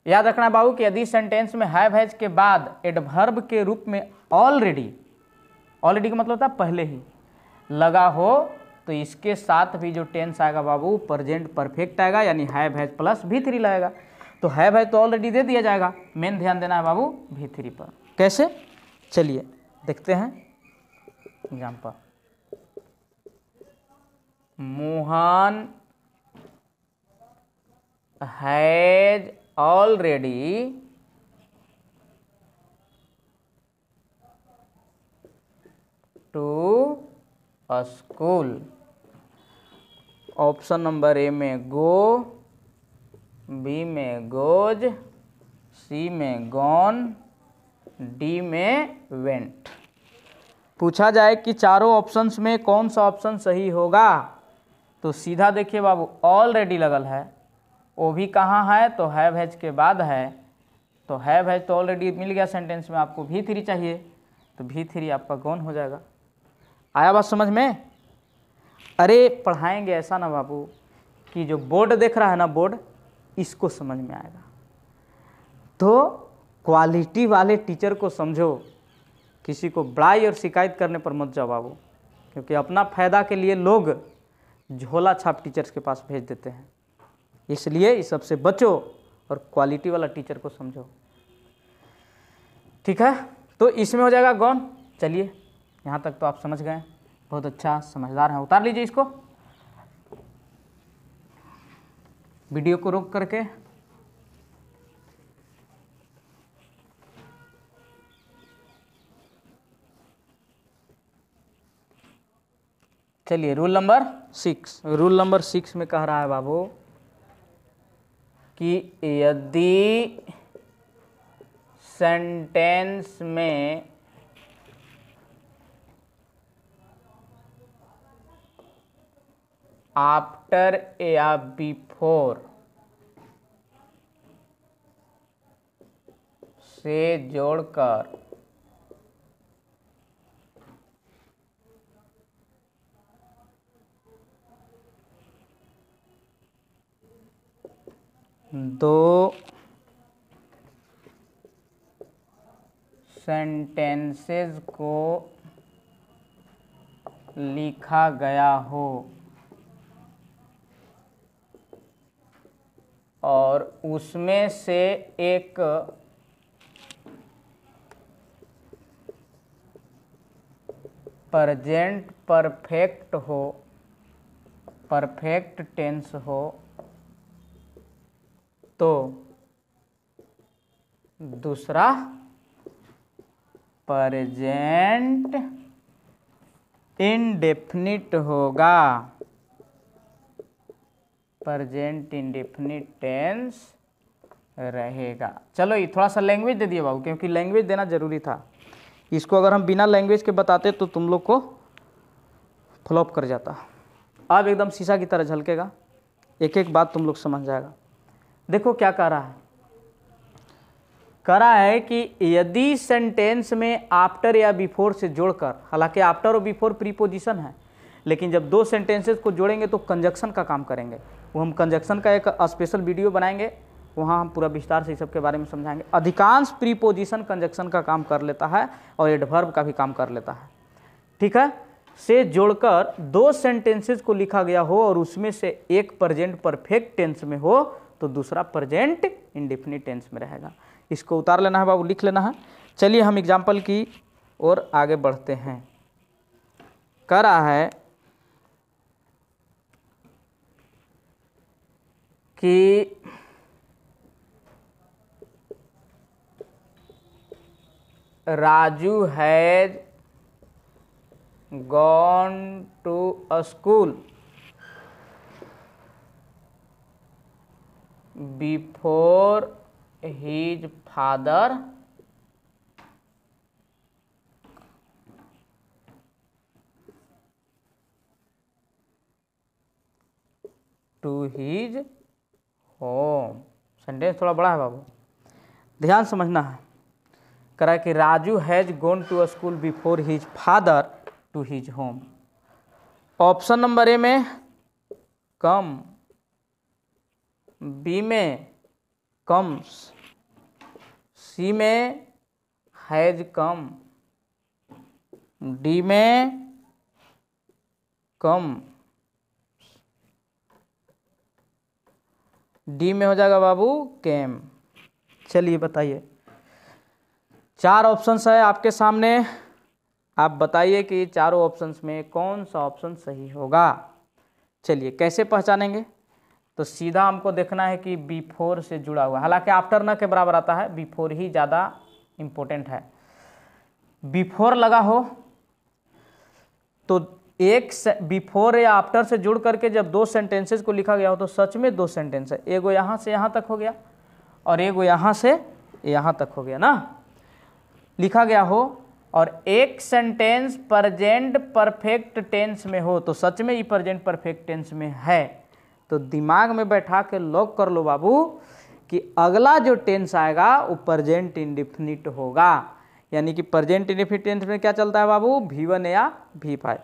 याद रखना बाबू कि यदि सेंटेंस में हैव हैज के बाद एडवर्ब के रूप में ऑलरेडी का मतलब होता है पहले ही लगा हो तो इसके साथ भी जो टेंस आएगा बाबू प्रेजेंट परफेक्ट आएगा, यानी हैव हैज प्लस V3 लगेगा। तो हैव हैज तो ऑलरेडी दे दिया जाएगा, मेन ध्यान देना है बाबू V3 पर। कैसे, चलिए देखते हैं example. Mohan has already to school. Option number A में गो, बी में गोज, सी में गॉन, डी में वेंट। पूछा जाए कि चारों ऑप्शंस में कौन सा ऑप्शन सही होगा, तो सीधा देखिए बाबू ऑलरेडी लगल है, वो भी कहाँ है तो हैव हैज के बाद है। तो हैव हैज तो ऑलरेडी मिल गया सेंटेंस में, आपको V3 चाहिए तो V3 आपका गॉन हो जाएगा। आया बात समझ में। अरे पढ़ाएंगे ऐसा ना बाबू कि जो बोर्ड देख रहा है ना, बोर्ड इसको समझ में आएगा। तो क्वालिटी वाले टीचर को समझो, किसी को बड़ाई और शिकायत करने पर मत जाओ बाबू, क्योंकि अपना फायदा के लिए लोग झोला छाप टीचर्स के पास भेज देते हैं। इसलिए इस सबसे बचो और क्वालिटी वाला टीचर को समझो। ठीक है, तो इसमें हो जाएगा गॉन। चलिए यहाँ तक तो आप समझ गए, बहुत अच्छा, समझदार हैं। उतार लीजिए इसको, वीडियो को रोक करके। चलिए रूल नंबर 6 में कह रहा है बाबू कि यदि सेंटेंस में आफ्टर या बिफोर से जोड़कर दो सेंटेंसेस को लिखा गया हो और उसमें से एक प्रेजेंट परफेक्ट हो, परफेक्ट टेंस हो तो दूसरा प्रेजेंट इंडेफिनिट होगा, प्रेजेंट इंडेफिनिट टेंस रहेगा। चलो ये थोड़ा सा लैंग्वेज दे दिए बाबू, क्योंकि लैंग्वेज देना जरूरी था। इसको अगर हम बिना लैंग्वेज के बताते तो तुम लोग को फ्लॉप कर जाता। अब एकदम शीशा की तरह झलकेगा, एक एक बात तुम लोग समझ जाएगा। देखो क्या कह रहा है, कह रहा है कि यदि सेंटेंस में आफ्टर या बिफोर से जोड़कर, हालांकि आफ्टर और बिफोर प्रीपोजिशन है, लेकिन जब दो सेंटेंसेस को जोड़ेंगे तो कंजक्शन का काम करेंगे। वो हम कंजक्शन का एक स्पेशल वीडियो बनाएंगे, वहाँ हम पूरा विस्तार से इस सब के बारे में समझाएंगे। अधिकांश प्रीपोजिशन कंजक्शन का काम कर लेता है और एडवर्ब का भी काम कर लेता है, ठीक है। से जोड़कर दो सेंटेंसेस को लिखा गया हो और उसमें से एक प्रेजेंट परफेक्ट टेंस में हो तो दूसरा प्रेजेंट इंडेफिनिट टेंस में रहेगा। इसको उतार लेना है बाबू, लिख लेना है। चलिए हम एग्जाम्पल की ओर आगे बढ़ते हैं। कह रहा है कि Raju has gone to a school before his father to his home। Sentence थोड़ा बड़ा है बाबू, ध्यान समझना है। करा कि Raju has gone to a school before his father to his home. Option number A में कम, बी में कम्स, सी में हैज कम, डी में कम। डी में हो जाएगा बाबू केम। चलिए बताइए, चार ऑप्शंस है आपके सामने, आप बताइए कि चारों ऑप्शंस में कौन सा ऑप्शन सही होगा। चलिए कैसे पहचानेंगे, तो सीधा हमको देखना है कि बिफोर से जुड़ा हुआ, हालांकि आफ्टर न के बराबर आता है, बिफोर ही ज़्यादा इम्पोर्टेंट है। बिफोर लगा हो तो एक बिफोर या आफ्टर से जुड़ करके जब दो सेंटेंसेस को लिखा गया हो तो सच में दो सेंटेंस है, एगो यहाँ से यहाँ तक हो गया और एगो यहाँ से यहाँ तक हो गया ना, लिखा गया हो। और एक सेंटेंस प्रेजेंट परफेक्ट टेंस में हो तो सच में ये प्रेजेंट परफेक्ट टेंस में है, तो दिमाग में बैठा के लॉक कर लो बाबू कि अगला जो टेंस आएगा वो प्रेजेंट इंडेफिनिट होगा। यानी कि प्रेजेंट इंडेफिनिट टेंस में क्या चलता है बाबू, V1 या V5।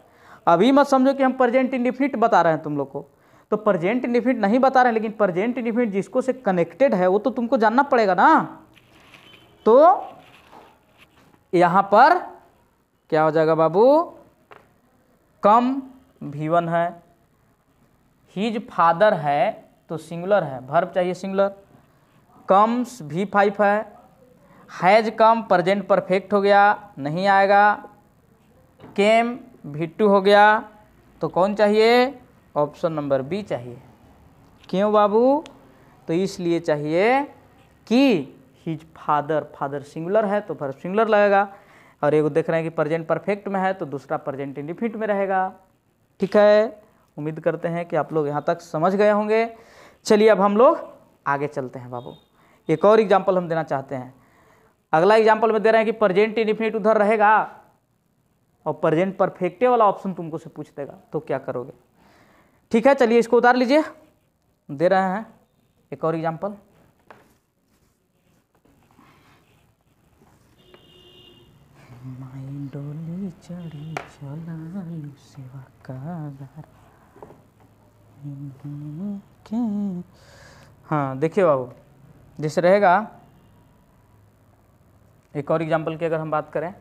अभी मत समझो कि हम प्रेजेंट इंडेफिनिट बता रहे हैं तुम लोग को, तो प्रेजेंट इंडेफिनिट नहीं बता रहे हैं, लेकिन प्रेजेंट इंडेफिनिट जिसको से कनेक्टेड है वो तो तुमको जानना पड़ेगा ना। तो यहां पर क्या हो जाएगा बाबू, कम V1 है, हिज फादर है तो सिंगुलर है, वर्ब चाहिए सिंगुलर, कम्स V5 है, हैज कम प्रेजेंट परफेक्ट हो गया नहीं आएगा, केम V2 हो गया, तो कौन चाहिए, ऑप्शन नंबर बी चाहिए। क्यों बाबू, तो इसलिए चाहिए कि हिज फादर, फादर सिंगुलर है तो वर्ब सिंगुलर लगेगा, और एगो देख रहे हैं कि प्रेजेंट परफेक्ट में है तो दूसरा प्रेजेंट इंडेफिनिट में रहेगा। ठीक है, उम्मीद करते हैं कि आप लोग यहाँ तक समझ गए होंगे। चलिए अब हम लोग आगे चलते हैं बाबू, एक और एग्जाम्पल हम देना चाहते हैं। अगला एग्जाम्पल में दे रहे हैं कि प्रेजेंट इंडेफिनिट उधर रहेगा और प्रेजेंट परफेक्टे वाला ऑप्शन तुमको से पूछ देगा, तो क्या करोगे। ठीक है, चलिए इसको उतार लीजिए, दे रहे हैं एक और एग्जाम्पल। माई डोली चढ़ी चलालू सेवा का। हाँ देखिए बाबू, जैसे रहेगा, एक और एग्जाम्पल की अगर हम बात करें,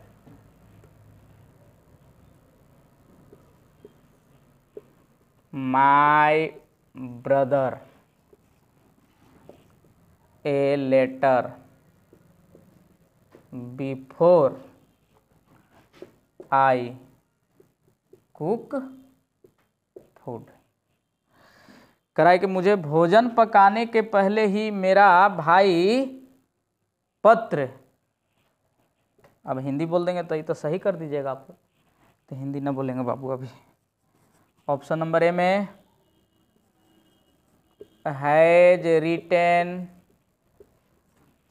my brother a letter before I cook food. कराए कि मुझे भोजन पकाने के पहले ही मेरा भाई पत्र, अब हिंदी बोल देंगे तो ये तो सही कर दीजिएगा आप, तो हिंदी ना बोलेंगे बाबू अभी। ऑप्शन नंबर ए में हैज रिटेन,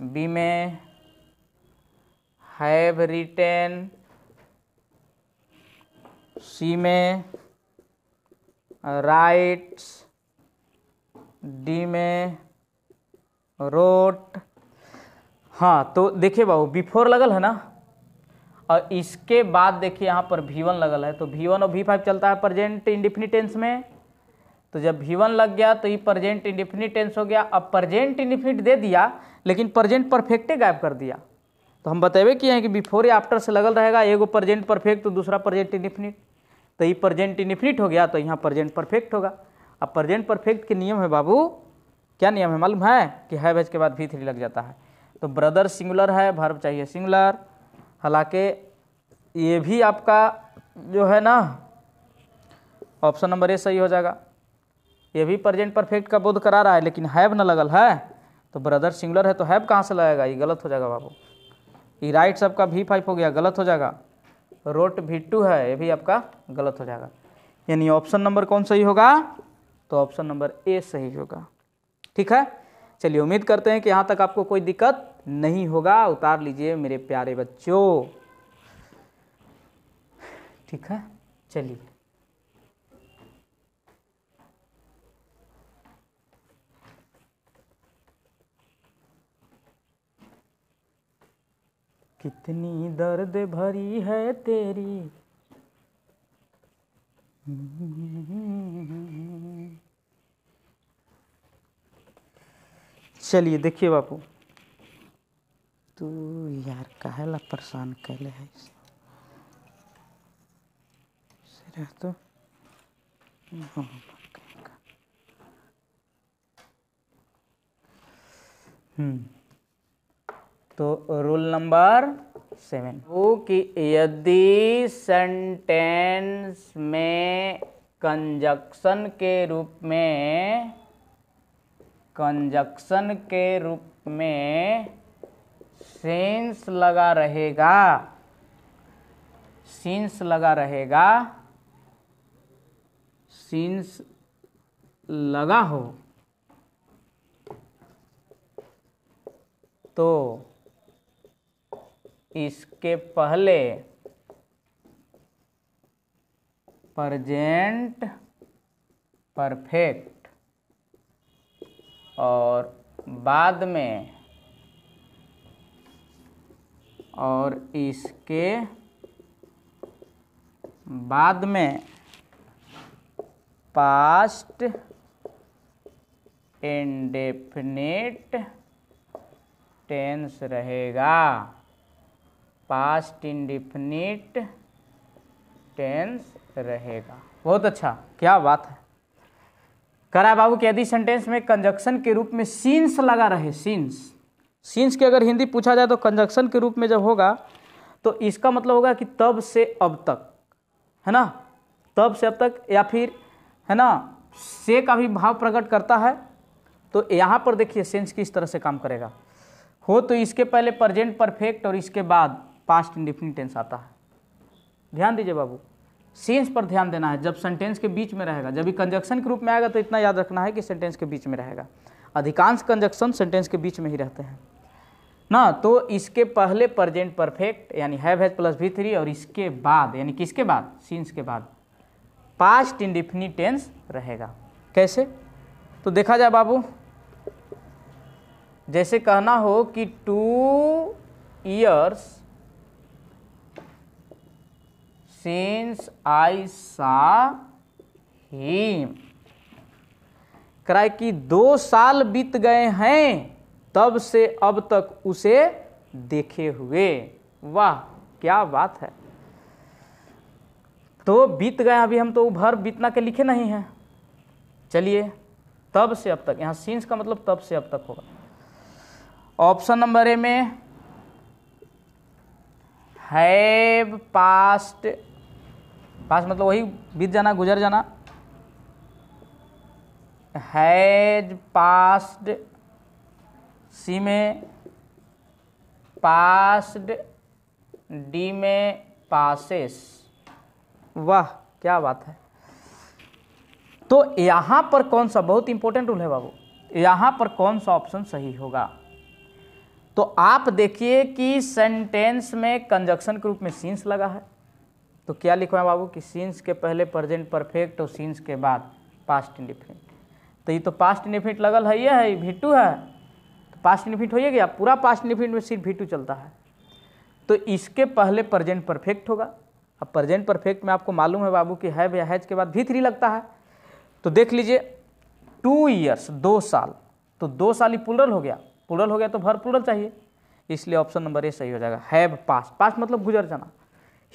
बी में हैव रिटेन, सी में राइट्स, डी में रोट। हाँ तो देखिए बाबू बिफोर लगल है ना, और इसके बाद देखिए यहाँ पर V1 लगल है, तो V1 और V5 चलता है प्रेजेंट इंडेफिनिट टेंस में। तो जब V1 लग गया तो ये प्रेजेंट इंडेफिनिट टेंस हो गया। अब प्रेजेंट इंडेफिनिट दे दिया लेकिन प्रेजेंट परफेक्टे गायब कर दिया, तो हम बतेबे किए हैं कि बिफोर या आफ्टर से लगल रहेगा, एगो प्रेजेंट परफेक्ट तो दूसरा प्रेजेंट इंडेफिनिट, तो ये प्रेजेंट इंडेफिनिट हो गया तो यहाँ प्रेजेंट परफेक्ट होगा। अब प्रेजेंट परफेक्ट के नियम है बाबू, क्या नियम है मालूम है कि हैव के बाद V3 लग जाता है। तो ब्रदर सिंगुलर है, वर्ब चाहिए सिंगुलर। हालांकि ये भी आपका जो है ना ऑप्शन नंबर ए सही हो जाएगा, ये भी प्रेजेंट परफेक्ट का बोध करा रहा है, लेकिन हैव न लगल है, तो ब्रदर सिंगुलर है तो हैव कहाँ से लगेगा, ये गलत हो जाएगा बाबू। ये राइट सबका V5 हो गया, गलत हो जाएगा। रोट V2 है, ये भी आपका गलत हो जाएगा। यानी ऑप्शन नंबर कौन सही होगा, तो ऑप्शन नंबर ए सही होगा। ठीक है, चलिए उम्मीद करते हैं कि यहाँ तक आपको कोई दिक्कत नहीं होगा। उतार लीजिए मेरे प्यारे बच्चों। ठीक है, चलिए कितनी दर्द भरी है तेरी, चलिए देखिए बापू, तू यार काहेला परेशान कैले है तो तो रूल नंबर 7 वो कि यदि सेंटेंस में कंजक्शन के रूप में सिंस लगा रहेगा, सिंस लगा हो तो इसके पहले प्रेजेंट परफेक्ट और बाद में और इसके बाद में पास्ट इंडेफिनिट टेंस रहेगा, पास्ट इंडेफिनिट टेंस रहेगा। बहुत अच्छा, क्या बात है। करा बाबू कि यदि सेंटेंस में कंजक्शन के रूप में सीन्स लगा रहे, सीन्स की अगर हिंदी पूछा जाए तो कंजक्शन के रूप में जब होगा तो इसका मतलब होगा कि तब से अब तक, है ना, तब से अब तक, या फिर है ना से का भी भाव प्रकट करता है। तो यहाँ पर देखिए सेंस किस तरह से काम करेगा, हो तो इसके पहले प्रेजेंट परफेक्ट और इसके बाद पास्ट इंडेफिनिट टेंस आता है। ध्यान दीजिए बाबू, सेंस पर ध्यान देना है। जब सेंटेंस के बीच में रहेगा, जब भी कंजक्शन के रूप में आएगा तो इतना याद रखना है कि सेंटेंस के बीच में रहेगा। अधिकांश कंजक्शन सेंटेंस के बीच में ही रहते हैं ना। तो इसके पहले प्रेजेंट परफेक्ट यानी हैव हैज प्लस V3 और इसके बाद यानी किसके बाद, सीन्स के बाद पास्ट इंडेफिनिट टेंस रहेगा। कैसे, तो देखा जाए बाबू, जैसे कहना हो कि 2 years since I saw him, कराए कि 2 साल बीत गए हैं तब से अब तक उसे देखे हुए। वाह क्या बात है। तो बीत गए, अभी हम तो वर्ब बीतना के लिखे नहीं हैं। चलिए तब से अब तक, यहाँ सीन्स का मतलब तब से अब तक होगा। ऑप्शन नंबर ए में हैव पास्ट पास्ट मतलब वही बीत जाना, गुजर जाना। हैज पास्ड, सी में पास्ड, डी में पासेस। वाह क्या बात है। तो यहां पर कौन सा, बहुत इंपॉर्टेंट रूल है बाबू, यहां पर कौन सा ऑप्शन सही होगा? तो आप देखिए कि सेंटेंस में कंजक्शन के रूप में सीन्स लगा है, तो क्या लिखवा है बाबू कि सीन्स के पहले प्रेजेंट परफेक्ट और सीन्स के बाद पास्ट इंडेफिनिट। तो ये तो पास्ट इंडेफिनिट लगल है, ये है V2 है, तो पास्ट इंडेफिनिट हो गया, पूरा पास्ट इंडेफिनिट में सिर्फ V2 चलता है, तो इसके पहले प्रेजेंट परफेक्ट होगा। अब प्रेजेंट परफेक्ट में आपको मालूम है बाबू कि है या हैज के बाद V3 लगता है। तो देख लीजिए 2 ईयर्स, 2 साल, तो 2 साल ही प्लूरल हो गया, प्लूरल हो गया तो भर प्लूरल चाहिए, इसलिए ऑप्शन नंबर ए सही हो जाएगा। हैव पास्ट, पास्ट मतलब गुजर जाना।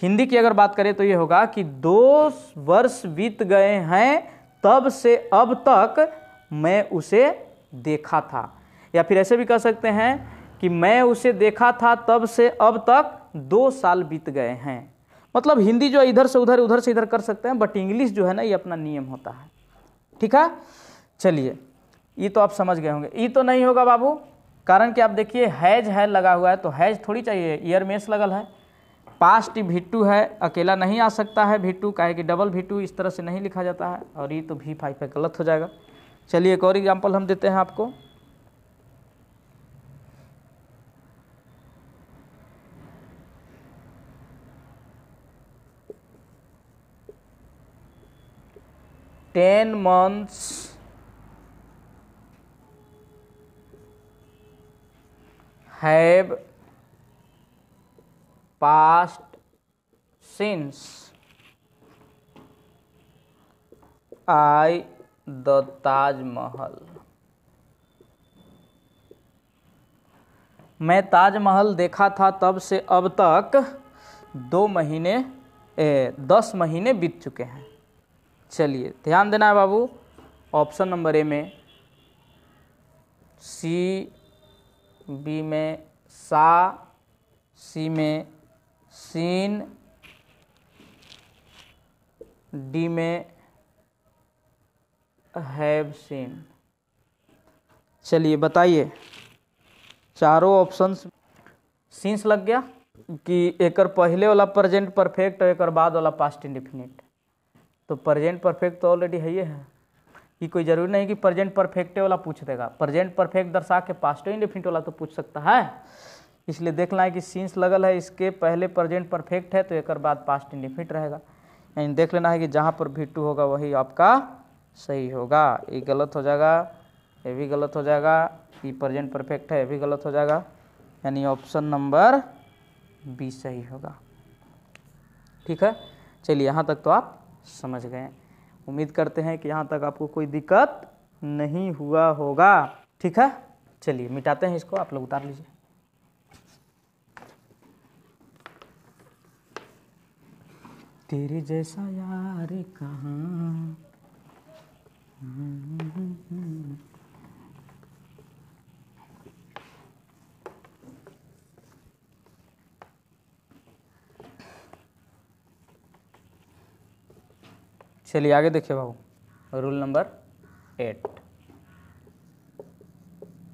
हिंदी की अगर बात करें तो ये होगा कि 2 वर्ष बीत गए हैं तब से अब तक मैं उसे देखा था, या फिर ऐसे भी कह सकते हैं कि मैं उसे देखा था तब से अब तक 2 साल बीत गए हैं। मतलब हिंदी जो इधर से उधर, उधर से इधर कर सकते हैं, बट इंग्लिश जो है ना ये अपना नियम होता है। ठीक है, चलिए ये तो आप समझ गए होंगे। ये तो नहीं होगा बाबू, कारण कि आप देखिए हैज है लगा हुआ है, तो हैज थोड़ी चाहिए, ईयर मेस लगल है। पास्ट V2 है, अकेला नहीं आ सकता है V2, काहे कि डबल V2 इस तरह से नहीं लिखा जाता है, और ये तो V5 पे गलत हो जाएगा। चलिए एक और एग्जाम्पल हम देते हैं आपको। Ten months have passed since I the Taj Mahal. मैं ताजमहल देखा था तब से अब तक 10 महीने बीत चुके हैं। चलिए ध्यान देना है बाबू, ऑप्शन नंबर ए में सी, बी में सा, सी में सीन, डी में हैव सीन। चलिए बताइए, चारों ऑप्शंस सीन्स लग गया कि एकर पहले वाला प्रेजेंट परफेक्ट और एकर बाद वाला पास्ट इंडेफिनिट। तो प्रेजेंट परफेक्ट तो ऑलरेडी है, ये है कि कोई जरूरी नहीं कि प्रेजेंट परफेक्ट वाला पूछ देगा, प्रेजेंट परफेक्ट दर्शा के पास्ट इंडेफिनिट वाला तो पूछ सकता है। इसलिए देखना है कि सीन्स लगल है, इसके पहले प्रेजेंट परफेक्ट है तो एकर बाद पास्ट इंडेफिनिट रहेगा। यानी देख लेना है कि जहाँ पर V2 होगा वही आपका सही होगा। ये गलत हो जाएगा, ये भी गलत हो जाएगा, ये प्रेजेंट परफेक्ट है ये भी गलत हो जाएगा, यानी ऑप्शन नंबर बी सही होगा। ठीक है, चलिए यहाँ तक तो आप समझ गए। उम्मीद करते हैं कि यहाँ तक आपको कोई दिक्कत नहीं हुआ होगा। ठीक है, चलिए मिटाते हैं इसको, आप लोग उतार लीजिए। तेरे जैसा यार कहाँ। चलिए आगे देखिए बाबू, रूल नंबर 8,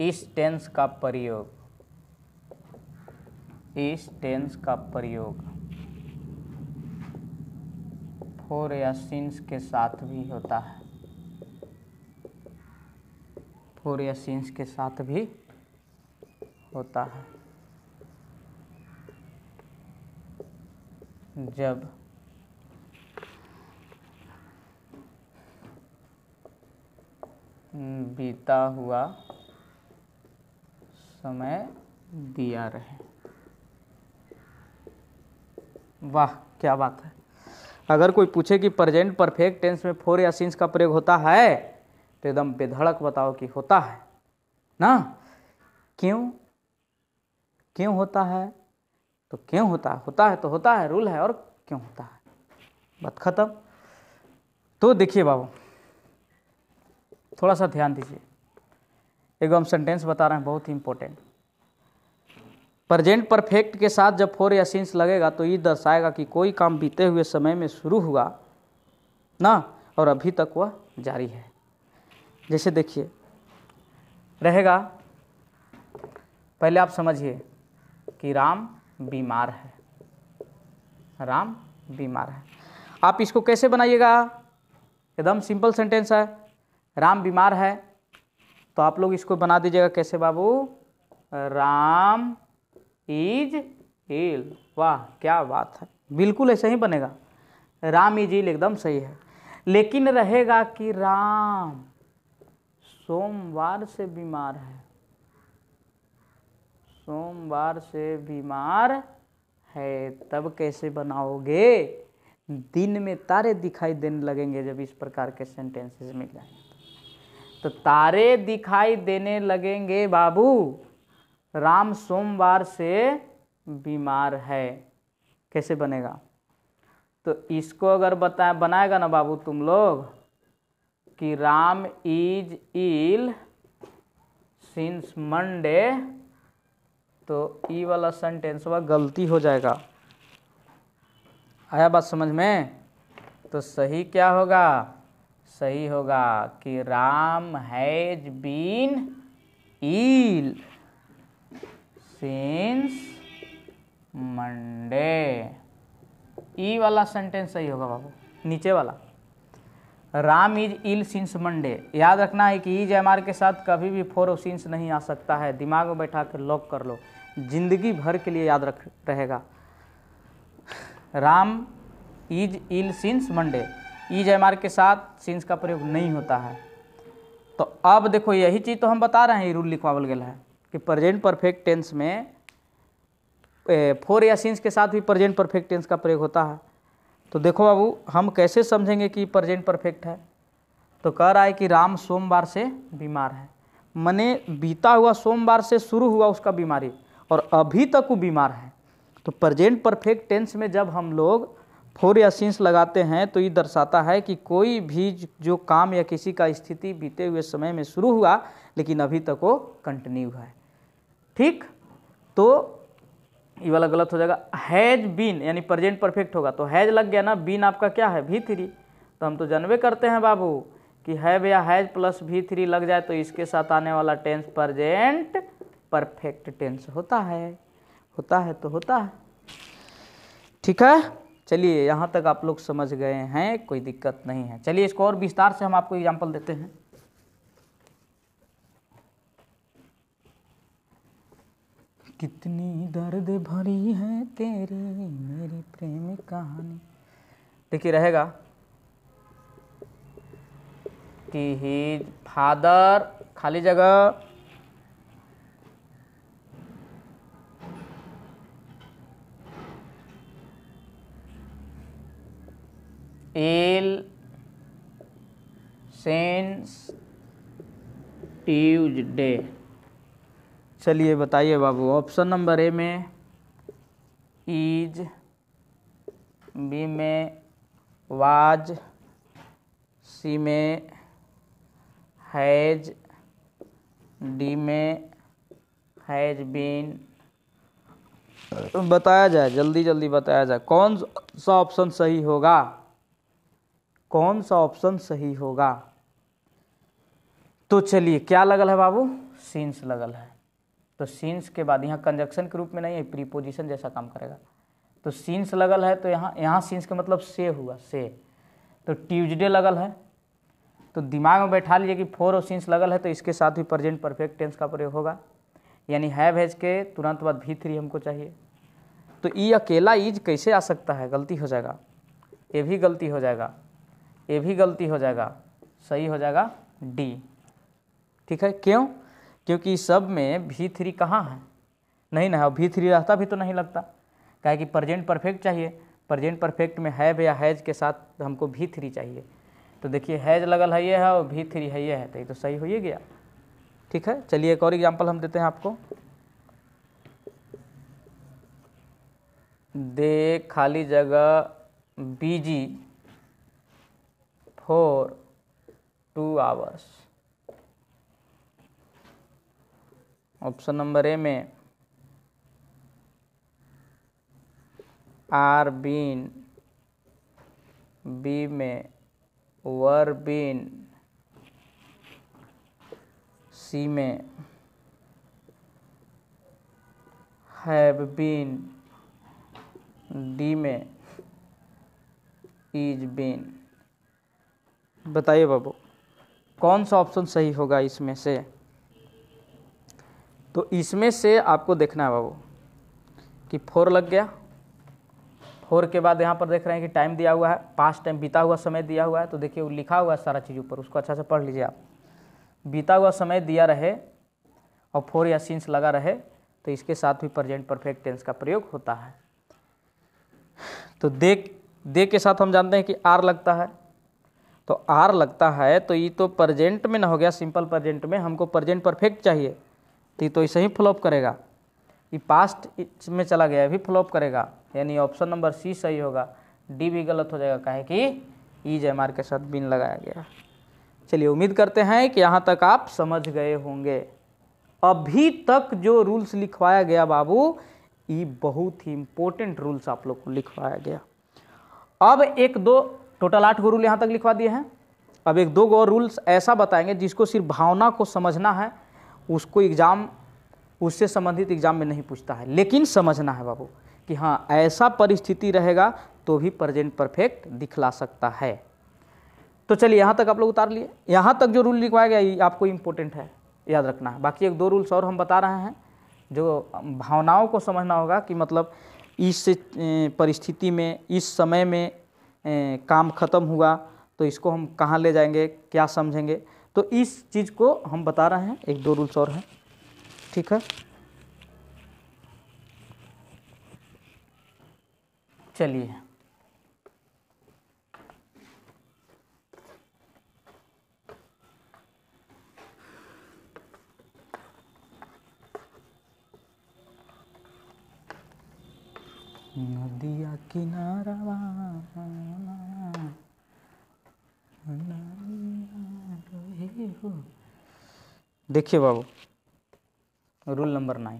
इस टेंस का प्रयोग, इस टेंस का प्रयोग फोर या सिंस के साथ भी होता है, फोर या सिंस के साथ भी होता है। जब बीता हुआ समय दिया रहे। वाह क्या बात है। अगर कोई पूछे कि प्रेजेंट परफेक्ट टेंस में फोर या सिंस का प्रयोग होता है तो एकदम बेधड़क बताओ कि होता है ना। क्यों क्यों होता है, तो क्यों होता है, होता है तो होता है, रूल है, और क्यों होता है, बात खत्म। तो देखिए बाबू थोड़ा सा ध्यान दीजिए, एक हम सेंटेंस बता रहे हैं बहुत ही इंपॉर्टेंट। प्रेजेंट परफेक्ट के साथ जब फोर या सिंस लगेगा तो ये दर्शाएगा कि कोई काम बीते हुए समय में शुरू हुआ ना और अभी तक वह जारी है। जैसे देखिए रहेगा, पहले आप समझिए कि राम बीमार है, राम बीमार है। आप इसको कैसे बनाइएगा, एकदम सिंपल सेंटेंस है, राम बीमार है, तो आप लोग इसको बना दीजिएगा कैसे बाबू, राम इज इल। वाह क्या बात है, बिल्कुल ऐसे ही बनेगा, राम इज इल एकदम सही है। लेकिन रहेगा कि राम सोमवार से बीमार है, सोमवार से बीमार है, तब कैसे बनाओगे, दिन में तारे दिखाई देने लगेंगे जब इस प्रकार के सेंटेंसेस मिल जाएंगे तो तारे दिखाई देने लगेंगे बाबू, राम सोमवार से बीमार है, कैसे बनेगा। तो इसको अगर बनाएगा ना बाबू तुम लोग कि Ram is ill since Monday, तो ई वाला सेंटेंस वह गलती हो जाएगा। आया बात समझ में। तो सही क्या होगा, सही होगा कि Ram has been ill since Monday, ई वाला सेंटेंस सही होगा बाबू। नीचे वाला Ram is ill since Monday, याद रखना है कि इज एम आर के साथ कभी भी फोर और सिंस नहीं आ सकता है, दिमाग में बैठा कर लॉक कर लो, जिंदगी भर के लिए याद रहेगा। Ram is ill since Monday, is am are के साथ सिंस का प्रयोग नहीं होता है। तो अब देखो यही चीज़ तो हम बता रहे हैं, ये रूल लिखवावल गया है कि प्रेजेंट परफेक्ट टेंस में फोर या सिंस के साथ भी प्रेजेंट परफेक्ट टेंस का प्रयोग होता है। तो देखो बाबू हम कैसे समझेंगे कि प्रेजेंट परफेक्ट है। तो कह रहा है कि राम सोमवार से बीमार है, मने बीता हुआ सोमवार से शुरू हुआ उसका बीमारी और अभी तक वो बीमार है। तो प्रेजेंट परफेक्ट टेंस में जब हम लोग फोर या सिंस लगाते हैं तो ये दर्शाता है कि कोई भी जो काम या किसी का स्थिति बीते हुए समय में शुरू हुआ लेकिन अभी तक वो कंटिन्यू है। ठीक, तो ये वाला गलत हो जाएगा। हैज बीन यानी प्रेजेंट परफेक्ट होगा तो हैज लग गया ना, बीन आपका क्या है V3, तो हम तो जानबे करते हैं बाबू कि हैव या हैज प्लस V3 लग जाए तो इसके साथ आने वाला टेंस प्रेजेंट परफेक्ट टेंस होता है, होता है तो होता है। ठीक है, चलिए यहाँ तक आप लोग समझ गए हैं, कोई दिक्कत नहीं है। चलिए इसको और विस्तार से हम आपको एग्जाम्पल देते हैं। कितनी दर्द भरी है तेरी मेरी प्रेम कहानी। देखिए रहेगा कि हिज फादर खाली जगह इल सिंस ट्यूसडे। चलिए बताइए बाबू, ऑप्शन नंबर ए में इज, बी में वाज, सी में हैज, डी में हैज बीन। बताया जाए, जल्दी जल्दी बताया जाए कौन सा ऑप्शन सही होगा, कौन सा ऑप्शन सही होगा। तो चलिए क्या लगल है बाबू, सिंस लगल है। तो सिंस के बाद यहाँ कंजक्शन के रूप में नहीं है, प्रीपोजिशन जैसा काम करेगा। तो सिंस लगल है तो यहाँ सिंस का मतलब से हुआ, से। तो ट्यूसडे लगल है तो दिमाग में बैठा लीजिए कि फोर और सिंस लगल है तो इसके साथ भी प्रेजेंट परफेक्ट टेंस का प्रयोग होगा, यानी हैव हैज के तुरंत बाद V3 हमको चाहिए। तो ये अकेला इज कैसे आ सकता है, गलती हो जाएगा, ये भी गलती हो जाएगा, ये भी गलती हो जाएगा, सही हो जाएगा डी। ठीक है, क्यों, क्योंकि सब में V3 कहाँ है, नहीं ना है, V3 रहता भी तो नहीं लगता, काहे कि प्रेजेंट परफेक्ट चाहिए, प्रेजेंट परफेक्ट में हैव या हैज के साथ हमको V3 चाहिए। तो देखिए हैज लगल है ये है और V3 है ये है, तो ये तो सही हो ही गया। ठीक है, चलिए एक और एग्जाम्पल हम देते हैं आपको। दे खाली जगह busy for 2 hours. Option number A में आर बीन, बी में वर बीन, सी में हैव बीन, डी में इज बीन। बताइए बाबू कौन सा ऑप्शन सही होगा इसमें से? तो इसमें से आपको देखना है बाबू कि 4 लग गया। 4 के बाद यहाँ पर देख रहे हैं कि टाइम दिया हुआ है, पास्ट टाइम बीता हुआ समय दिया हुआ है। तो देखिए वो लिखा हुआ है सारा चीज़ ऊपर, उसको अच्छा से पढ़ लीजिए आप। बीता हुआ समय दिया रहे और 4 या सिंस लगा रहे तो इसके साथ भी प्रेजेंट परफेक्ट टेंस का प्रयोग होता है। तो दे के साथ हम जानते हैं कि आर लगता है, तो आर लगता है तो ये तो प्रेजेंट में ना हो गया, सिंपल प्रेजेंट में। हमको प्रेजेंट परफेक्ट चाहिए तो ऐसे ही फ्लॉप करेगा। ये पास्ट में चला गया, भी फ्लॉप करेगा, यानी ऑप्शन नंबर सी सही होगा। डी भी गलत हो जाएगा, काहे कि ईज एम आर के साथ बिन लगाया गया। चलिए उम्मीद करते हैं कि यहाँ तक आप समझ गए होंगे। अभी तक जो रूल्स लिखवाया गया बाबू, ये बहुत ही इंपॉर्टेंट रूल्स आप लोग को लिखवाया गया। अब 1-2 टोटल 8 गो रूल यहाँ तक लिखवा दिए हैं। अब 1-2 गो रूल्स ऐसा बताएंगे जिसको सिर्फ भावना को समझना है, उसको एग्जाम उससे संबंधित एग्जाम में नहीं पूछता है, लेकिन समझना है बाबू कि हाँ ऐसा परिस्थिति रहेगा तो भी प्रेजेंट परफेक्ट दिखला सकता है। तो चलिए यहाँ तक आप लोग उतार लिए। यहाँ तक जो रूल लिखवाया गया ये आपको इम्पोर्टेंट है, याद रखना है। बाकी 1-2 रूल्स और हम बता रहे हैं जो भावनाओं को समझना होगा कि मतलब इस परिस्थिति में, इस समय में काम खत्म हुआ तो इसको हम कहाँ ले जाएंगे, क्या समझेंगे, तो इस चीज़ को हम बता रहे हैं। 1-2 रूल्स और हैं, ठीक है। चलिए नदिया किनारा, देखिए बाबू रूल नंबर 9,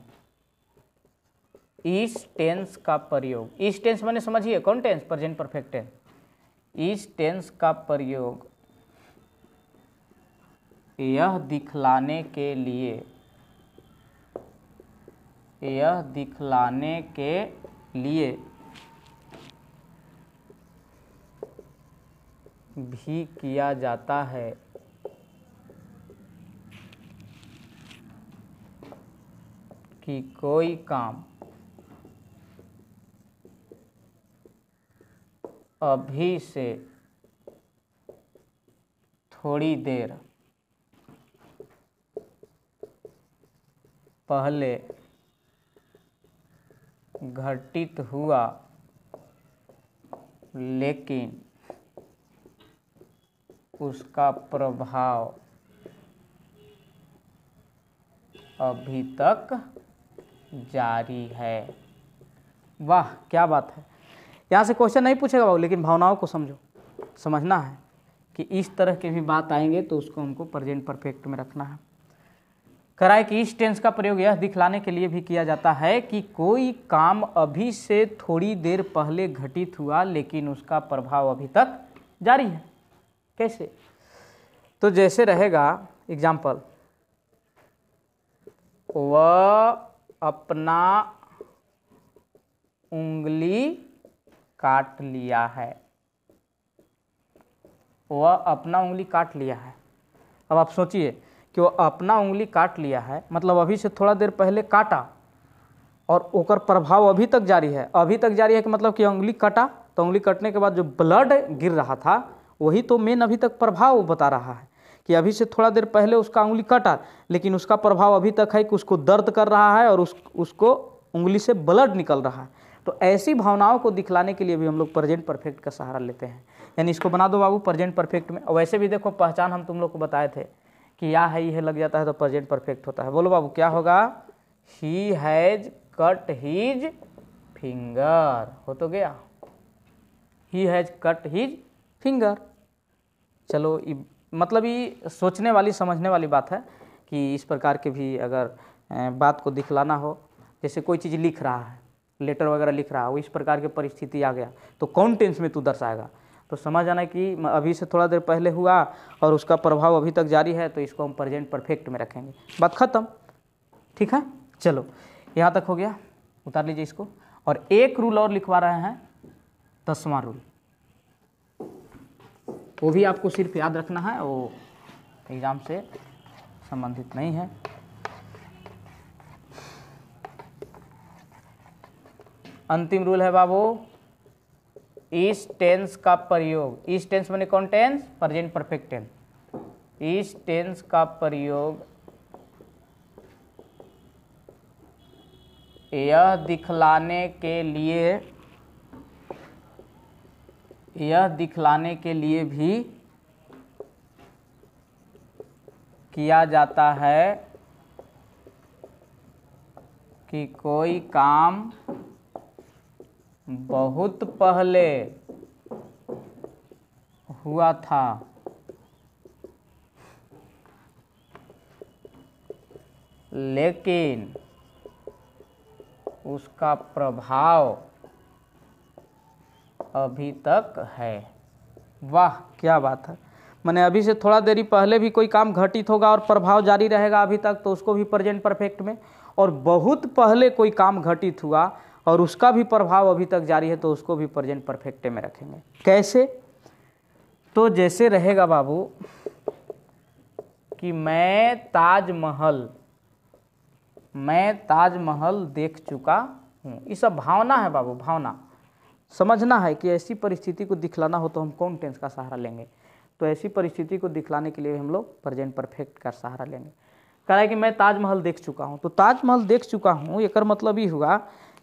इस टेंस का प्रयोग, इस टेंस मैंने समझिए कौन टेंस? Present perfect tense. इस टेंस का प्रयोग यह दिखलाने के लिए भी किया जाता है कि कोई काम अभी से थोड़ी देर पहले घटित हुआ, लेकिन उसका प्रभाव अभी तक जारी है। वाह क्या बात है। यहाँ से क्वेश्चन नहीं पूछेगा बाबू, लेकिन भावनाओं को समझना है कि इस तरह के भी बात आएंगे तो उसको हमको प्रेजेंट परफेक्ट में रखना है। कराए कि इस टेंस का प्रयोग यह दिखलाने के लिए भी किया जाता है कि कोई काम अभी से थोड़ी देर पहले घटित हुआ, लेकिन उसका प्रभाव अभी तक जारी है। कैसे? तो जैसे रहेगा एग्जाम्पल, वह अपना उंगली काट लिया है। वह अपना उंगली काट लिया है। अब आप सोचिए कि वो अपना उंगली काट लिया है, मतलब अभी से थोड़ा देर पहले काटा और ओकर प्रभाव अभी तक जारी है। अभी तक जारी है कि मतलब कि उंगली कटा, तो उंगली कटने के बाद जो ब्लड गिर रहा था वही तो मेन अभी तक प्रभाव बता रहा है कि अभी से थोड़ा देर पहले उसका उंगली कटा, लेकिन उसका प्रभाव अभी तक है कि उसको दर्द कर रहा है और उसको उंगली से ब्लड निकल रहा है। तो ऐसी भावनाओं को दिखलाने के लिए भी हम लोग प्रेजेंट परफेक्ट का सहारा लेते हैं। यानी इसको बना दो बाबू प्रेजेंट परफेक्ट में। और वैसे भी देखो पहचान हम तुम लोग को बताए थे कि या है यह लग जाता है तो प्रेजेंट परफेक्ट होता है। बोलो बाबू क्या होगा? He has cut his finger, हो तो गया, he has cut his finger. चलो मतलब ये सोचने वाली समझने वाली बात है कि इस प्रकार के भी अगर बात को दिखलाना हो, जैसे कोई चीज़ लिख रहा है लेटर वगैरह लिख रहा हो, इस प्रकार की परिस्थिति आ गया तो कौन टेंस में तू दर्शाएगा। तो समझ आना कि अभी से थोड़ा देर पहले हुआ और उसका प्रभाव अभी तक जारी है, तो इसको हम प्रेजेंट परफेक्ट में रखेंगे। बात खत्म, ठीक है। चलो यहाँ तक हो गया, उतार लीजिए इसको। और एक रूल और लिखवा रहे हैं, 10वां रूल, वो भी आपको सिर्फ याद रखना है, वो एग्जाम से संबंधित नहीं है। अंतिम रूल है बाबू, इस टेंस का प्रयोग, इस टेंस माने कौन टेंस, प्रेजेंट परफेक्ट टेंस, इस टेंस का प्रयोग यह दिखलाने के लिए भी किया जाता है कि कोई काम बहुत पहले हुआ था, लेकिन उसका प्रभाव अभी तक है। वाह क्या बात है। माने अभी से थोड़ा देरी पहले भी कोई काम घटित होगा और प्रभाव जारी रहेगा अभी तक, तो उसको भी प्रेजेंट परफेक्ट में। और बहुत पहले कोई काम घटित हुआ और उसका भी प्रभाव अभी तक जारी है, तो उसको भी प्रेजेंट परफेक्ट में रखेंगे। कैसे? तो जैसे रहेगा बाबू कि मैं ताजमहल देख चुका हूँ। ये सब भावना है बाबू, भावना। समझना है कि ऐसी परिस्थिति को दिखलाना हो तो हम कौन टेंस का सहारा लेंगे। तो ऐसी परिस्थिति को दिखलाने के लिए हम लोग प्रेजेंट परफेक्ट का सहारा लेंगे। कह रहा है कि मैं ताजमहल देख चुका हूँ, तो ताजमहल देख चुका हूँ एकर मतलब ये हुआ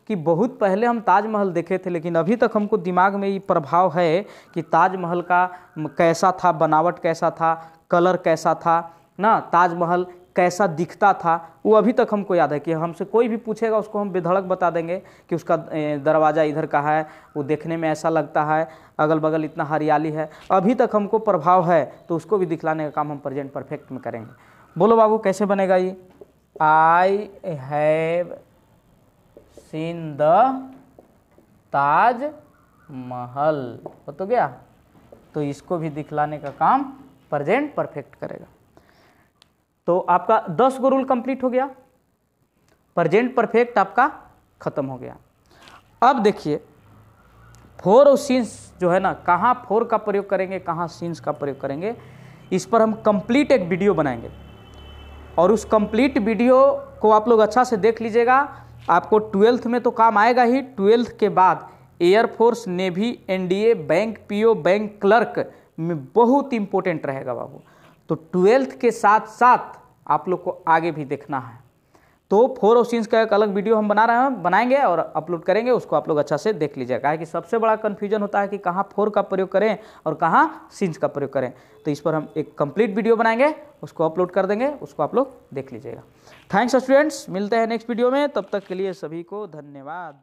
कि बहुत पहले हम ताजमहल देखे थे, लेकिन अभी तक हमको दिमाग में ये प्रभाव है कि ताजमहल का कैसा था, बनावट कैसा था, कलर कैसा था ना, ताजमहल कैसा दिखता था, वो अभी तक हमको याद है। कि हमसे कोई भी पूछेगा उसको हम बेधड़क बता देंगे कि उसका दरवाज़ा इधर का है, वो देखने में ऐसा लगता है, अगल बगल इतना हरियाली है, अभी तक हमको प्रभाव है, तो उसको भी दिखलाने का काम हम प्रेजेंट परफेक्ट में करेंगे। बोलो बाबू कैसे बनेगा ये? I have seen the Taj Mahal, हो तो गया। तो इसको भी दिखलाने का काम प्रेजेंट परफेक्ट करेगा। तो आपका 10 गो रूल कंप्लीट हो गया, प्रेजेंट परफेक्ट आपका खत्म हो गया। अब देखिए फोर और सीन्स जो है ना, कहाँ फोर का प्रयोग करेंगे, कहाँ सीन्स का प्रयोग करेंगे, इस पर हम कंप्लीट एक वीडियो बनाएंगे। और उस कंप्लीट वीडियो को आप लोग अच्छा से देख लीजिएगा। आपको 12th में तो काम आएगा ही, 12th के बाद air force, navy, NDA, bank PO, bank clerk में बहुत इंपॉर्टेंट रहेगा बाबू। तो 12th के साथ साथ आप लोग को आगे भी देखना है। तो 4 और सीन्स का एक अलग वीडियो हम बनाएंगे और अपलोड करेंगे, उसको आप लोग अच्छा से देख लीजिएगा। है कि सबसे बड़ा कन्फ्यूजन होता है कि कहाँ 4 का प्रयोग करें और कहाँ सीन्स का प्रयोग करें। तो इस पर हम एक कंप्लीट वीडियो बनाएंगे, उसको अपलोड कर देंगे, उसको आप लोग देख लीजिएगा। थैंक्स स्टूडेंट्स, मिलते हैं नेक्स्ट वीडियो में, तब तक के लिए सभी को धन्यवाद।